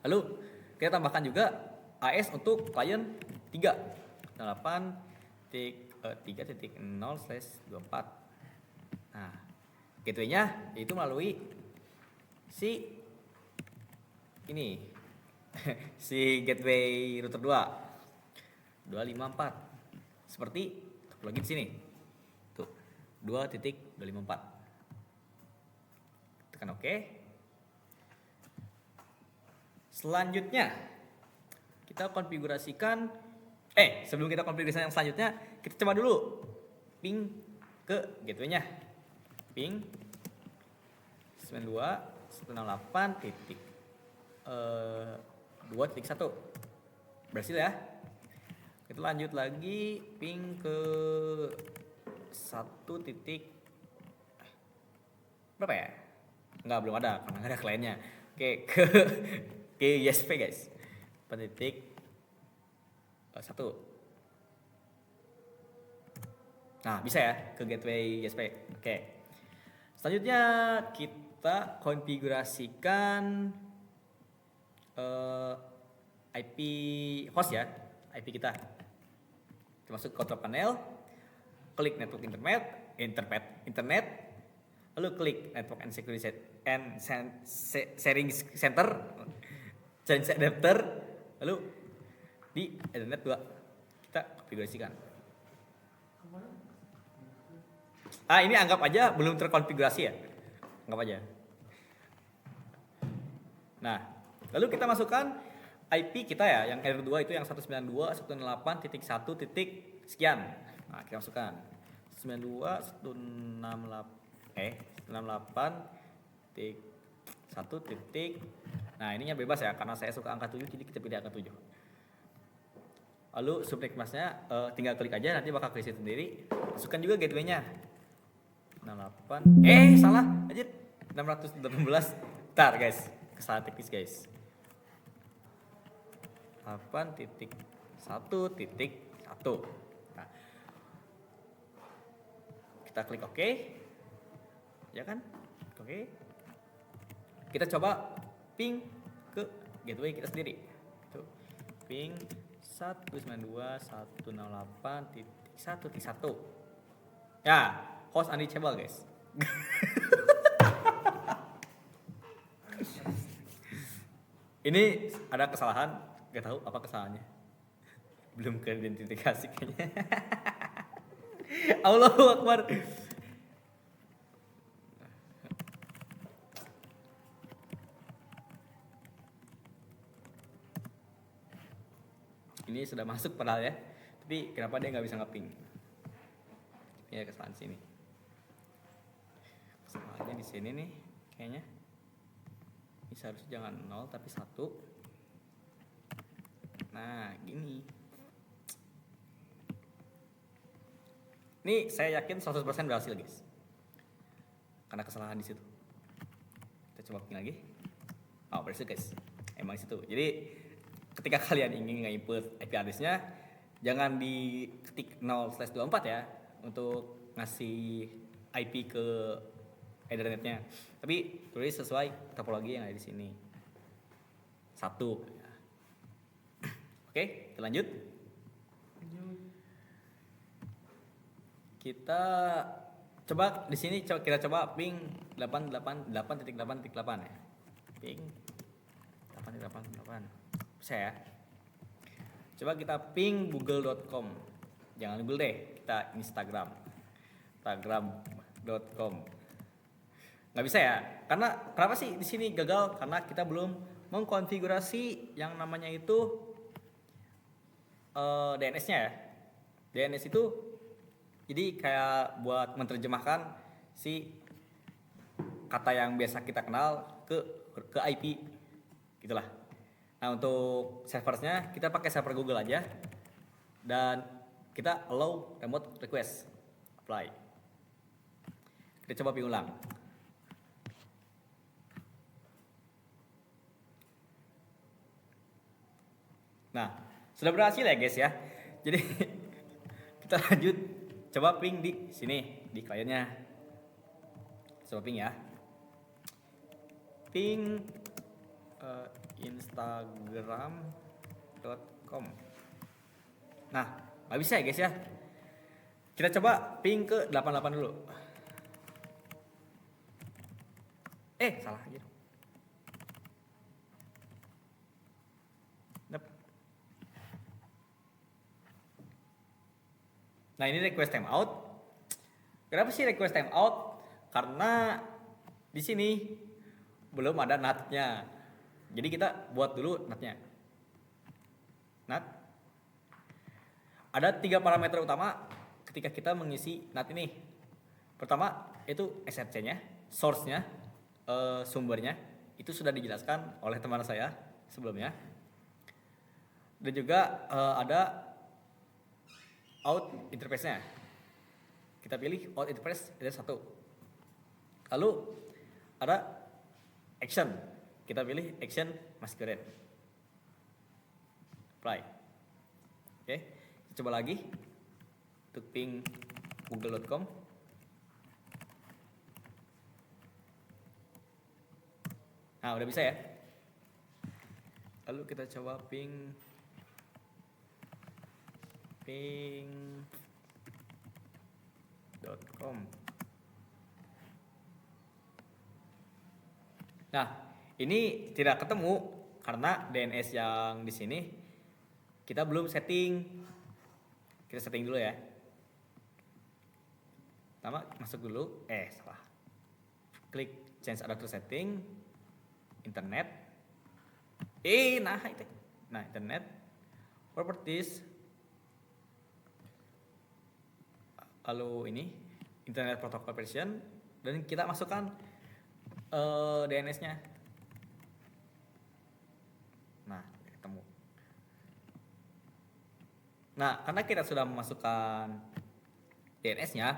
Lalu kita tambahkan juga AS untuk klien 3. 8.3.0/24. Nah, gateway-nya itu melalui si ini si gateway router 254 seperti topologi di sini tuh 2.254. Tekan OK. Selanjutnya kita konfigurasikan sebelum kita konfigurasikan yang selanjutnya kita coba dulu ping ke gateway-nya. Ping 92.168.2.1 berhasil ya. Kita lanjut lagi ping ke 1 titik berapa ya? Enggak, belum ada karena nggak ada kliennya. Oke, ke YSP guys. 4.1. Nah, bisa ya ke gateway YSP. Oke. Selanjutnya kita konfigurasikan IP host ya, IP kita. Kita masuk ke control panel, klik network internet, lalu klik network and security sharing center, change adapter, lalu di Ethernet 2 kita konfigurasikan. Ini anggap aja belum terkonfigurasi ya, anggap aja. Nah, lalu kita masukkan IP kita ya, yang R2 itu yang 192.168.1 titik sekian. Nah, kita masukkan 192.168.1 titik. Nah, ininya bebas ya, karena saya suka angka 7, jadi kita pilih angka 7. Lalu subnet masknya tinggal klik aja, nanti bakal klik sendiri. Masukkan juga gateway-nya. 68. Salah, aja 618. Bentar guys, kesalahan teknis guys. 8.1.1. Nah, kita klik OK, ya kan? Oke. Kita coba ping ke gateway kita sendiri. Tuh. Ping 192.168.1.1. Ya, host unreachable guys. Ini ada kesalahan, gak tahu apa kesalahannya. Belum keidentifikasi kayaknya. Allahu Akbar. Ini sudah masuk padahal ya. Tapi kenapa dia nggak bisa ngeping? Ini kesalahan sini. Kesalahannya di sini nih kayaknya. Ini seharusnya jangan 0 tapi 1. Nah, gini. Ini saya yakin 100% berhasil, guys. Karena kesalahan di situ. Kita coba ping lagi. Oh, berhasil, guys. Emang di situ. Jadi, ketika kalian ingin nge-input IP address-nya, jangan diketik 0/24 ya untuk ngasih IP ke Ethernet-nya. Tapi tulis sesuai topologi yang ada di sini. 1. Oke, kita lanjut. Kita coba di sini kita coba ping 888.8.8 ya. Ping 888. Bisa ya. Coba kita ping google.com. Jangan Google deh, kita instagram.com. Nggak bisa ya? Karena kenapa sih di sini gagal? Karena kita belum mengkonfigurasi yang namanya itu DNS-nya ya. DNS itu jadi kayak buat menerjemahkan si kata yang biasa kita kenal ke IP gitulah. Nah, untuk servernya kita pakai server Google aja dan kita allow remote request apply. Kita coba ping ulang. Nah, sudah berhasil ya guys ya. Jadi kita lanjut coba ping di sini di kliennya. Coba ping ya. Ping instagram.com. Nah, nggak bisa ya guys ya. Kita coba ping ke 88 dulu. Salah aja. Nah, ini request timeout. Kenapa sih request timeout? Karena di sini belum ada NAT-nya. Jadi kita buat dulu NAT-nya. NAT. Ada 3 parameter utama ketika kita mengisi NAT ini. Pertama itu SRC-nya, source-nya, sumbernya. Itu sudah dijelaskan oleh teman saya sebelumnya. Dan juga ada out interface-nya. Kita pilih out interface ada 1. Lalu ada action. Kita pilih action masquerade. Apply. Oke, kita coba lagi untuk ping google.com. Nah, udah bisa ya. Lalu kita coba ping.com. Nah, ini tidak ketemu karena DNS yang di sini kita belum setting. Kita setting dulu ya. Pertama masuk dulu, salah. Klik change adapter setting, internet. Nah itu. Nah, internet, properties, lalu ini internet protocol version, dan kita masukkan DNS-nya. Nah, ketemu. Nah, karena kita sudah memasukkan DNS-nya,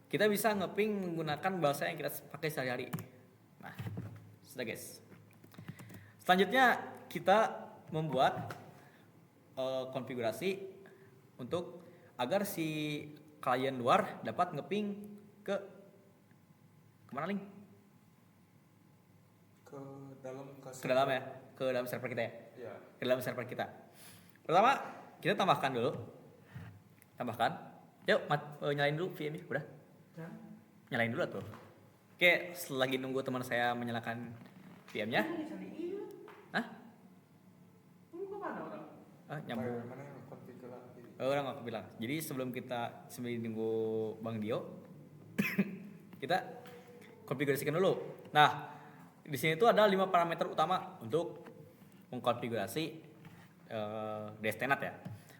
kita bisa ngeping menggunakan bahasa yang kita pakai sehari-hari. Nah, sudah guys. Selanjutnya kita membuat konfigurasi untuk agar si klien luar dapat ngeping ke kemana link? Ke dalam Ke dalam server kita ya. Ya. Ke dalam server kita. Pertama kita tambahkan dulu. Yuk nyalain dulu VM-nya, udah. Nyalain dulu tuh. Oke, selagi nunggu teman saya menyalakan VM-nya. Hah? Nyambung. Mana yang konfigurasi? Orang aku bilang. Jadi sebelum nunggu Bang Dio, kita konfigurasikan dulu. Nah, di sini tuh ada 5 parameter utama untuk mengkonfigurasi DSTNet ya.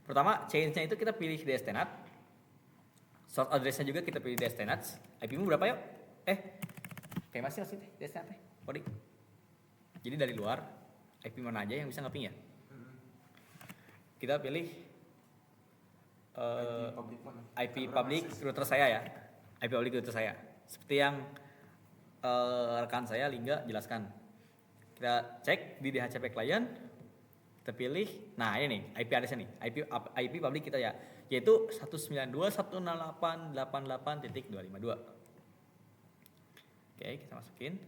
Pertama, change-nya itu kita pilih DSTNet. Source address-nya juga kita pilih DSTNet. IP-mu berapa yuk? Kayak masih DSTNet coding. Jadi dari luar IP mana aja yang bisa ngeping ya? Kita pilih IP public router saya ya. IP public router saya. Seperti yang rekan saya Lingga jelaskan. Kita cek di DHCP client, kita pilih, nah ini nih IP address-nya nih, IP public kita ya, yaitu 192.168.88.252. Oke, kita masukin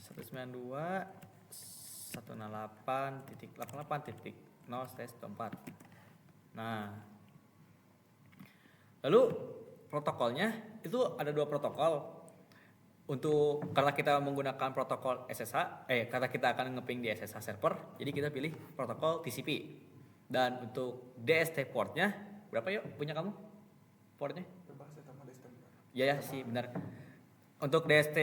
192.168.88.0/4. Nah, lalu protokolnya itu ada 2 protokol. Untuk karena kita menggunakan protokol SSH, karena kita akan ngeping di SSH server, jadi kita pilih protokol TCP. Dan untuk DST portnya berapa yuk punya kamu? Portnya? Bebas ya sama DST. Ya sih benar. Untuk DST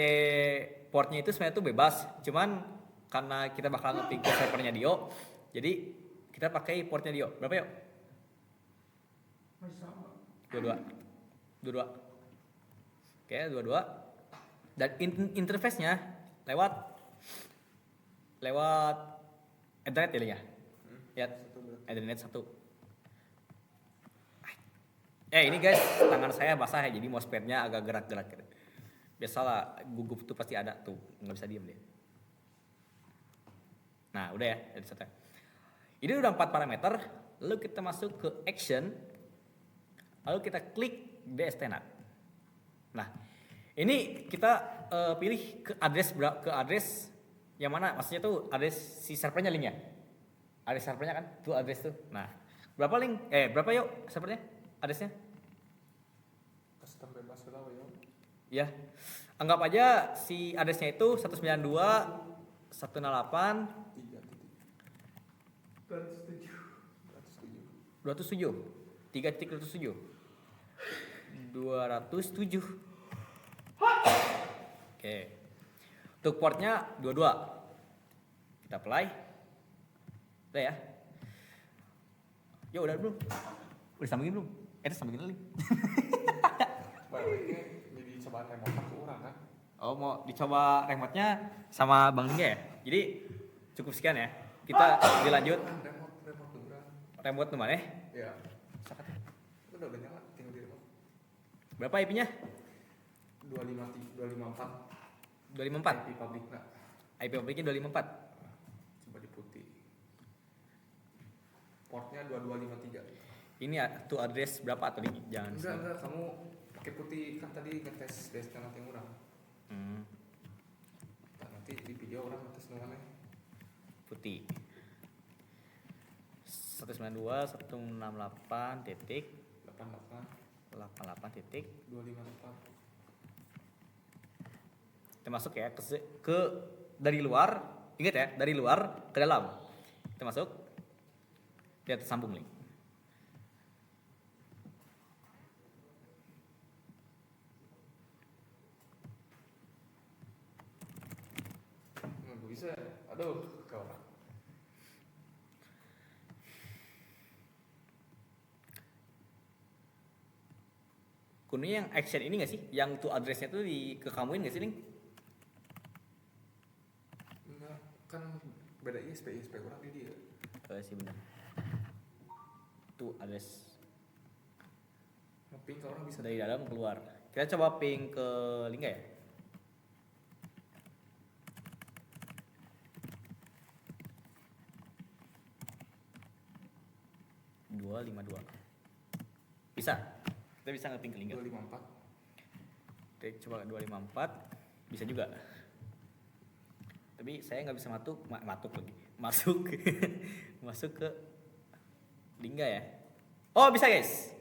portnya itu sebenarnya itu bebas, cuman karena kita bakal ngeping ke servernya Dio, jadi kita pakai portnya Dio. Berapa yuk? 22. Oke, 22. Dan interface-nya lewat Ethernet ya. Ya, Ethernet 1. Ini guys, tangan saya basah ya, jadi mousepadnya agak gerak-gerak gitu. Biasalah, gugup tuh pasti ada tuh, nggak bisa diem dia. Nah, udah ya, jadi satu. Ini udah 4 parameter, lalu kita masuk ke action, lalu kita klik DSTNet. Nah, ini kita pilih ke address yang mana, maksudnya tuh address si servernya linknya. Address servernya kan, tuh address tuh. Nah, berapa link? Berapa yuk servernya? Addressnya? Custom bebas lah yuk. Ya, anggap aja si addressnya itu 192.168.207. 3.207. 207. Oke. Untuk portnya 22. Kita apply. Udah ya. Ya udah belum? Udah sambungin belum? Sambungin lagi. Baiknya jadi cobaan remote ke orang kan. Oh, mau dicoba remote-nya sama Bang Lingga ya? Jadi cukup sekian ya. Kita dilanjut. Remote beneran. Remote mana? Ya. Udah nyala, tinggal di remote. Berapa IP-nya? 254. 254. IP public nah. IP publiknya 254. Coba di putih. Portnya 2253. Ini tuh address berapa atau ini? Jangan. Enggak, kamu pakai putih kan tadi ngetes desktop yang orang. Hmm, Nah, nanti di video orang ngetes nomornya. putih. 192.168 titik 88 88 titik 254. kita masuk ya ke dari luar, ingat ya, dari luar ke dalam kita masuk, kita tersambung link. Bisa. Aduh, kawan. Kuning yang action ini nggak sih, yang tuh addressnya tuh di ke kamuin nggak sih, link? Enggak, kan beda ISP orang di dia. Sih benar. Tuh address Ngeping ke orang bisa. dari dalam keluar. Kita coba ping ke link ya. Dua lima dua. Bisa. Kita bisa ngeping ke link. 254. Oke, coba 254 bisa juga. Tapi saya nggak bisa masuk masuk ke Lingga ya. Oh bisa guys,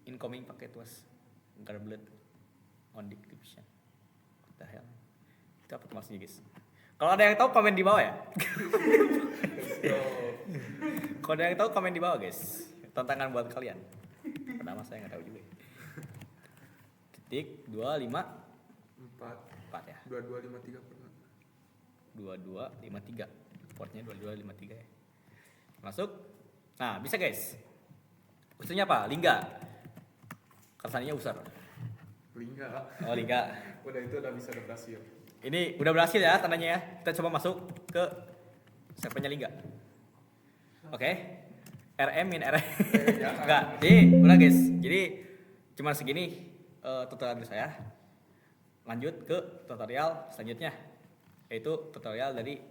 incoming packet was garbled on decryption. What the hell? Itu apa tuh maksudnya guys? Kalau ada yang tahu komen di bawah ya. Kalau ada yang tahu komen di bawah guys. Tantangan buat kalian. Pertama saya nggak tahu juga. Titik 254 ya. 2253 pernah. 2253. Portnya 2253 ya. Masuk. Nah, bisa guys. Usernya apa? Lingga. Kersaninya user. Lingga. Oh, Lingga. Udah bisa berhasil. Ini udah berhasil ya tandanya ya. Kita coba masuk ke servernya Lingga. Oke. RM min RM. Enggak. Jadi, udah guys. Jadi cuma segini tutorial dari saya. Lanjut ke tutorial selanjutnya, yaitu tutorial dari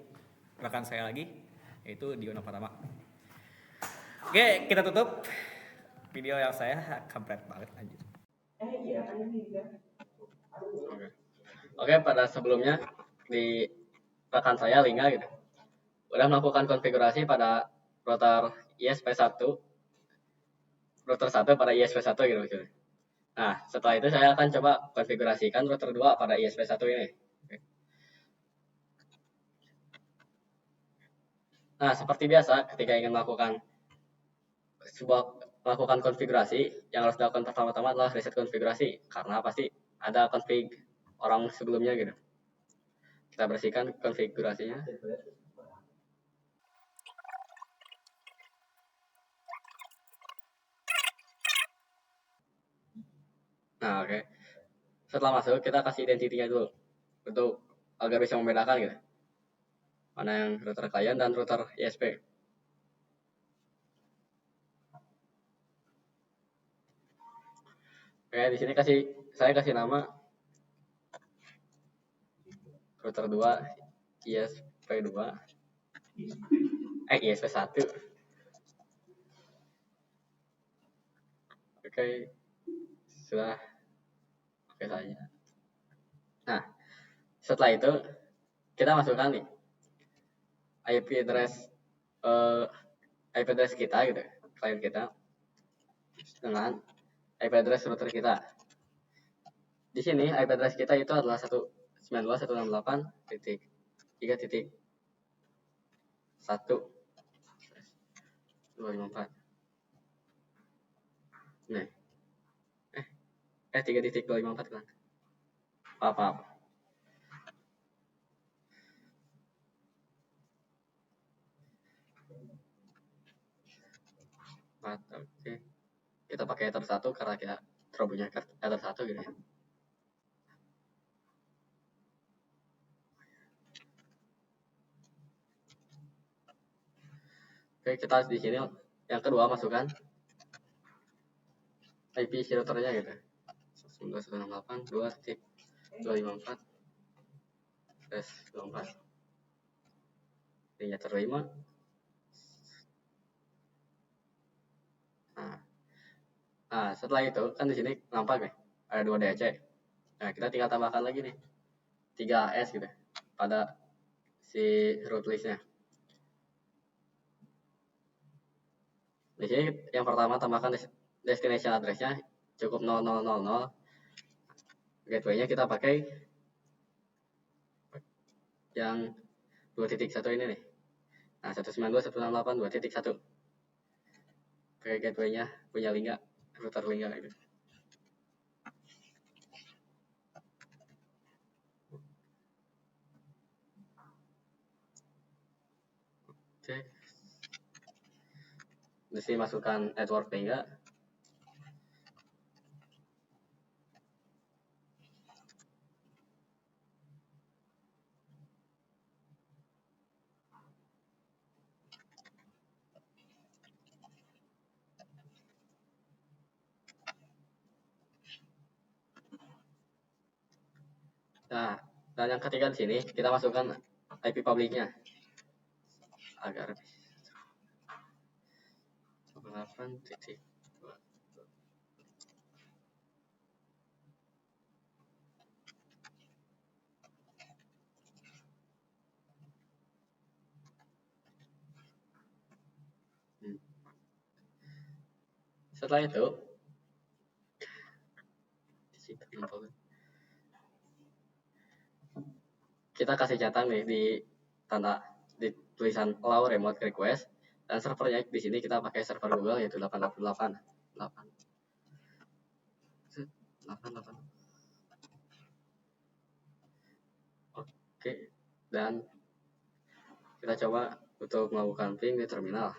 rekan saya lagi, yaitu Diono Pratama. Oke, kita tutup video yang saya kampret banget anjir. Oke, pada sebelumnya di rekan saya Lingga gitu udah melakukan konfigurasi pada router ISP1 pada ISP1 gitu. Nah, setelah itu saya akan coba konfigurasikan router 2 pada ISP1 ini. Nah, seperti biasa ketika ingin melakukan konfigurasi, yang harus dilakukan pertama-tama adalah reset konfigurasi, karena pasti ada config orang sebelumnya gitu. Kita bersihkan konfigurasinya. Nah, oke. Setelah masuk, kita kasih identitinya dulu untuk agar bisa membedakan gitu. Mana yang router klien dan router ISP. Oke, di sini saya kasih nama router 2 ISP2. ISP1. Oke. Sudah oke saja. Nah, setelah itu kita masukkan nih IP address kita gitu, klien kita dengan IP address router kita. Di sini IP address kita itu adalah 192.168.3.1.254. Nah. 3.254 kan. Apa? Oke. Kita pakai ether 1 karena kita trouble-nya ether 1 gitu ya. Oke, kita di sini yang kedua masukkan IP si routernya gitu. 192.168.2.1.254. 254/24. Linknya terima. Nah, setelah itu kan di sini nampak nih ada 2 DC. Nah, kita tinggal tambahkan lagi nih 3 AS gitu pada si root listnya. Di sini yang pertama tambahkan destination address-nya cukup 0000. Gateway-nya kita pakai yang 2.1 ini nih. Nah, 192.168.2.1. Pakai gateway-nya punya Lingga, router Lingga gitu. Oke. Di sini masukkan network Lingga. Nah, dan yang ketiga di sini kita masukkan IP public-nya agar 8.2. Setelah itu kita kasih catatan nih di tanda di tulisan allow remote request, dan servernya di sini kita pakai server Google yaitu 888. Oke, dan kita coba untuk melakukan ping di terminal.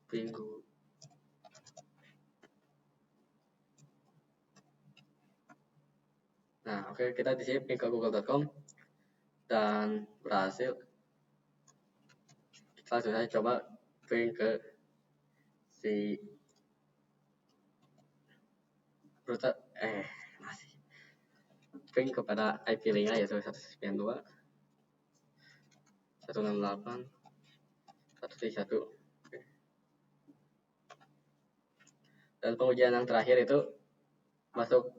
Ping Nah, oke, kita di sini ping ke google.com dan berhasil. Kita langsung saja coba ping ke si router masih ping kepada IP linknya yaitu 192.168.1.1. Dan pengujian yang terakhir itu masuk.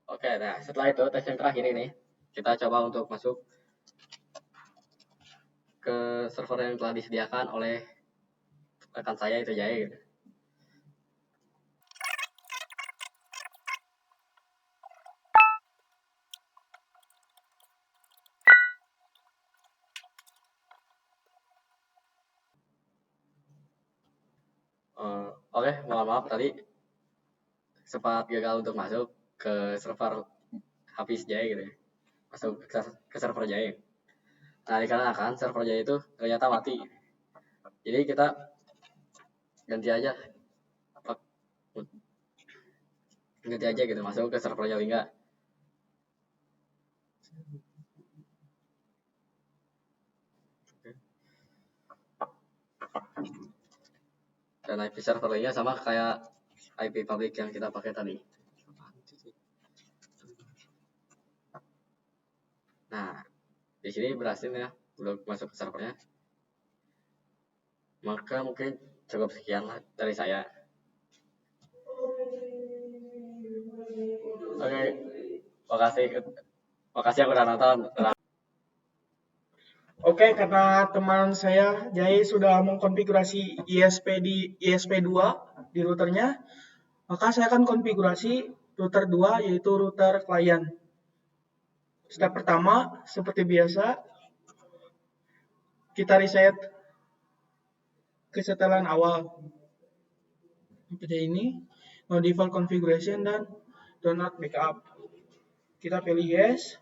Oke, nah setelah itu tes yang terakhir ini kita coba untuk masuk ke server yang telah disediakan oleh rekan saya itu Jaya gitu. Oke, mohon maaf tadi sempat gagal untuk masuk ke server Hafiz Jaya gitu ya. Masuk ke server Jaya. Nah, dikarenakan server Jaya itu ternyata mati. Jadi kita ganti aja gitu, masuk ke server Lingga. Dan IP server Lingga sama kayak IP public yang kita pakai tadi. Nah, di sini berhasil ya, udah masuk ke servernya. Maka mungkin cukup sekian lah dari saya. Oke, makasih yang udah nonton. Oke, karena teman saya Jai sudah mengkonfigurasi ISP2 di routernya, maka saya akan konfigurasi router 2 yaitu router klien. Step pertama, seperti biasa, kita reset kesetelan awal. Seperti ini, no default configuration dan do not backup. Kita pilih yes.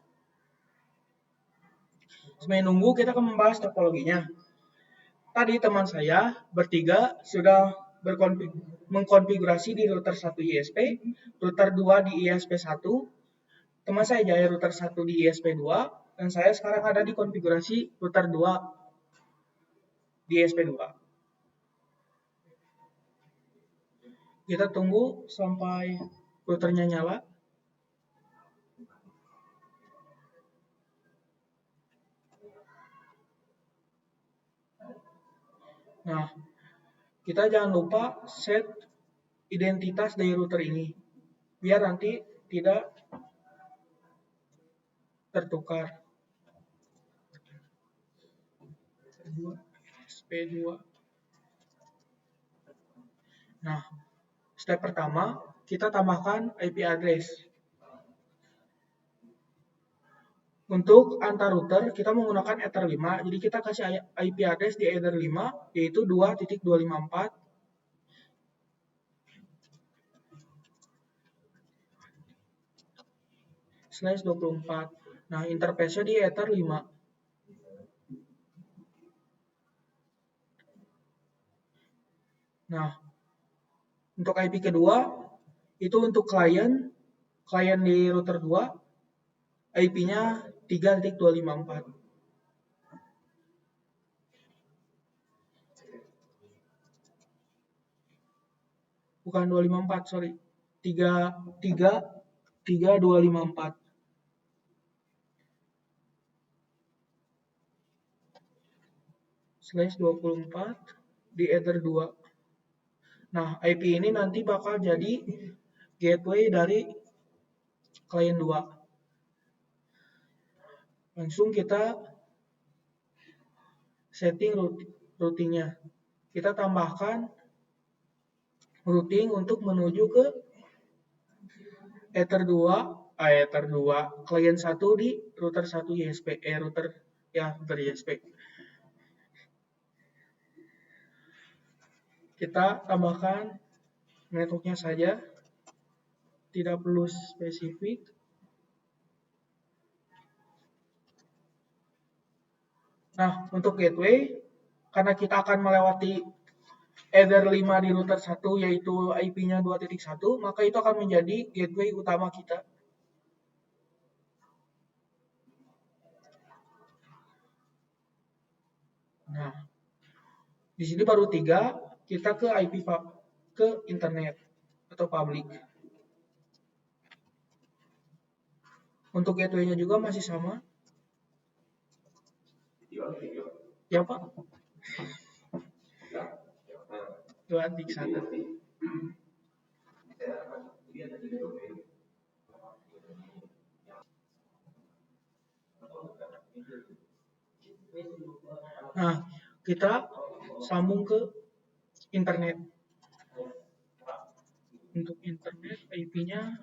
Sambil nunggu kita akan membahas topologinya. Tadi teman saya bertiga sudah mengkonfigurasi di router 1 ISP, router 2 di ISP 1, teman saya Jaya router 1 di ISP 2, Dan saya sekarang ada di konfigurasi router 2 di ESP2. Kita tunggu sampai routernya nyala. Nah, kita jangan lupa set identitas dari router ini, biar nanti tidak tertukar. SP2. Nah, step pertama, kita tambahkan IP address. Untuk antar router, kita menggunakan Ether 5, jadi kita kasih IP address di Ether 5, yaitu 2.254 /24. Nah, interface-nya di Ether 5. Nah, untuk IP kedua, itu untuk klien di router 2, IP-nya 3.254. Bukan 254, sorry. 3254. /24 di Ether 2. Nah, IP ini nanti bakal jadi gateway dari klien 2. Langsung kita setting routingnya. Kita tambahkan routing untuk menuju ke Ether 2, klien 1 di router 1 ISP, router ISP. Kita tambahkan networknya saja, tidak perlu spesifik. Nah, untuk gateway, karena kita akan melewati Ether 5 di router 1, yaitu IP-nya 2.1, maka itu akan menjadi gateway utama kita. Nah, di sini baru 3, kita ke IP ke internet atau public. Untuk gateway-nya juga masih sama. Ya, Pak. 2.1. Nah, kita sambung ke internet. Untuk internet IP-nya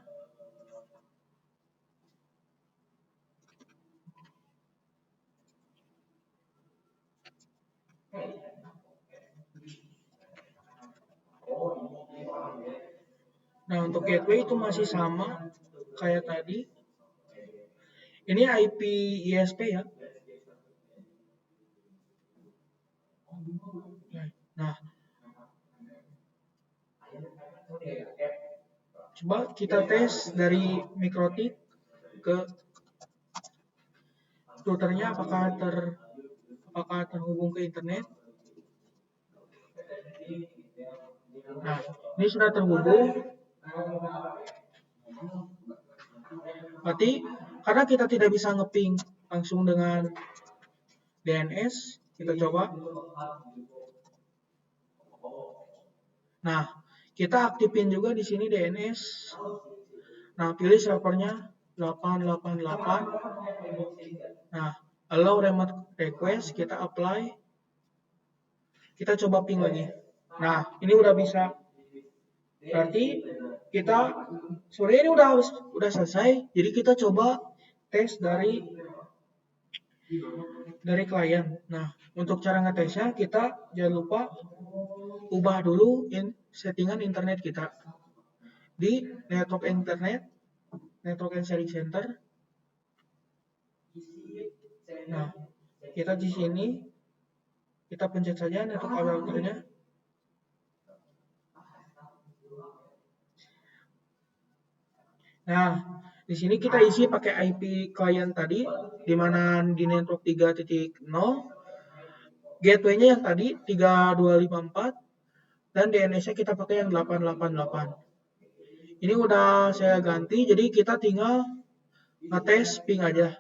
Nah, untuk gateway itu masih sama kayak tadi. Ini IP ISP ya. Nah, coba kita tes dari MikroTik ke routernya apakah terhubung ke internet. Nah, ini sudah terhubung. Berarti karena kita tidak bisa ngeping langsung dengan DNS, kita coba. Nah, kita aktifin juga di sini DNS. Nah, pilih servernya 888. Nah, allow remote request, kita apply. Kita coba ping lagi. Nah, ini udah bisa. Berarti kita sebenarnya ini udah selesai. Jadi kita coba tes dari klien. Nah, untuk cara ngetesnya kita jangan lupa ubah dulu settingan internet kita di network and sharing center. Nah, kita di sini kita pencet saja network routernya. Nah, Di sini kita isi pakai IP klien tadi, di mana di network 3.0, gateway-nya yang tadi 3254, dan DNS-nya kita pakai yang 888. Ini udah saya ganti, jadi kita tinggal ngetes ping aja.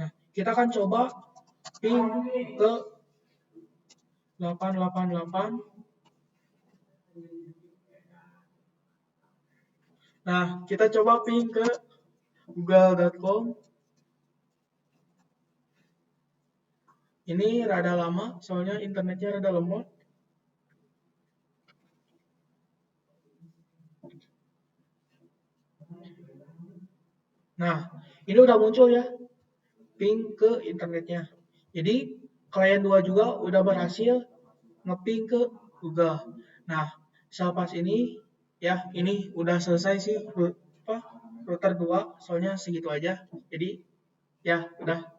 Nah, kita akan coba ping ke 888. Nah, kita coba ping ke google.com. Ini rada lama, soalnya internetnya rada lemot. Nah, ini udah muncul ya, ping ke internetnya. Jadi, klien 2 juga udah berhasil ngeping ke Google. Nah, selepas ini, ya ini udah selesai sih router 2, soalnya segitu aja. Jadi, ya udah.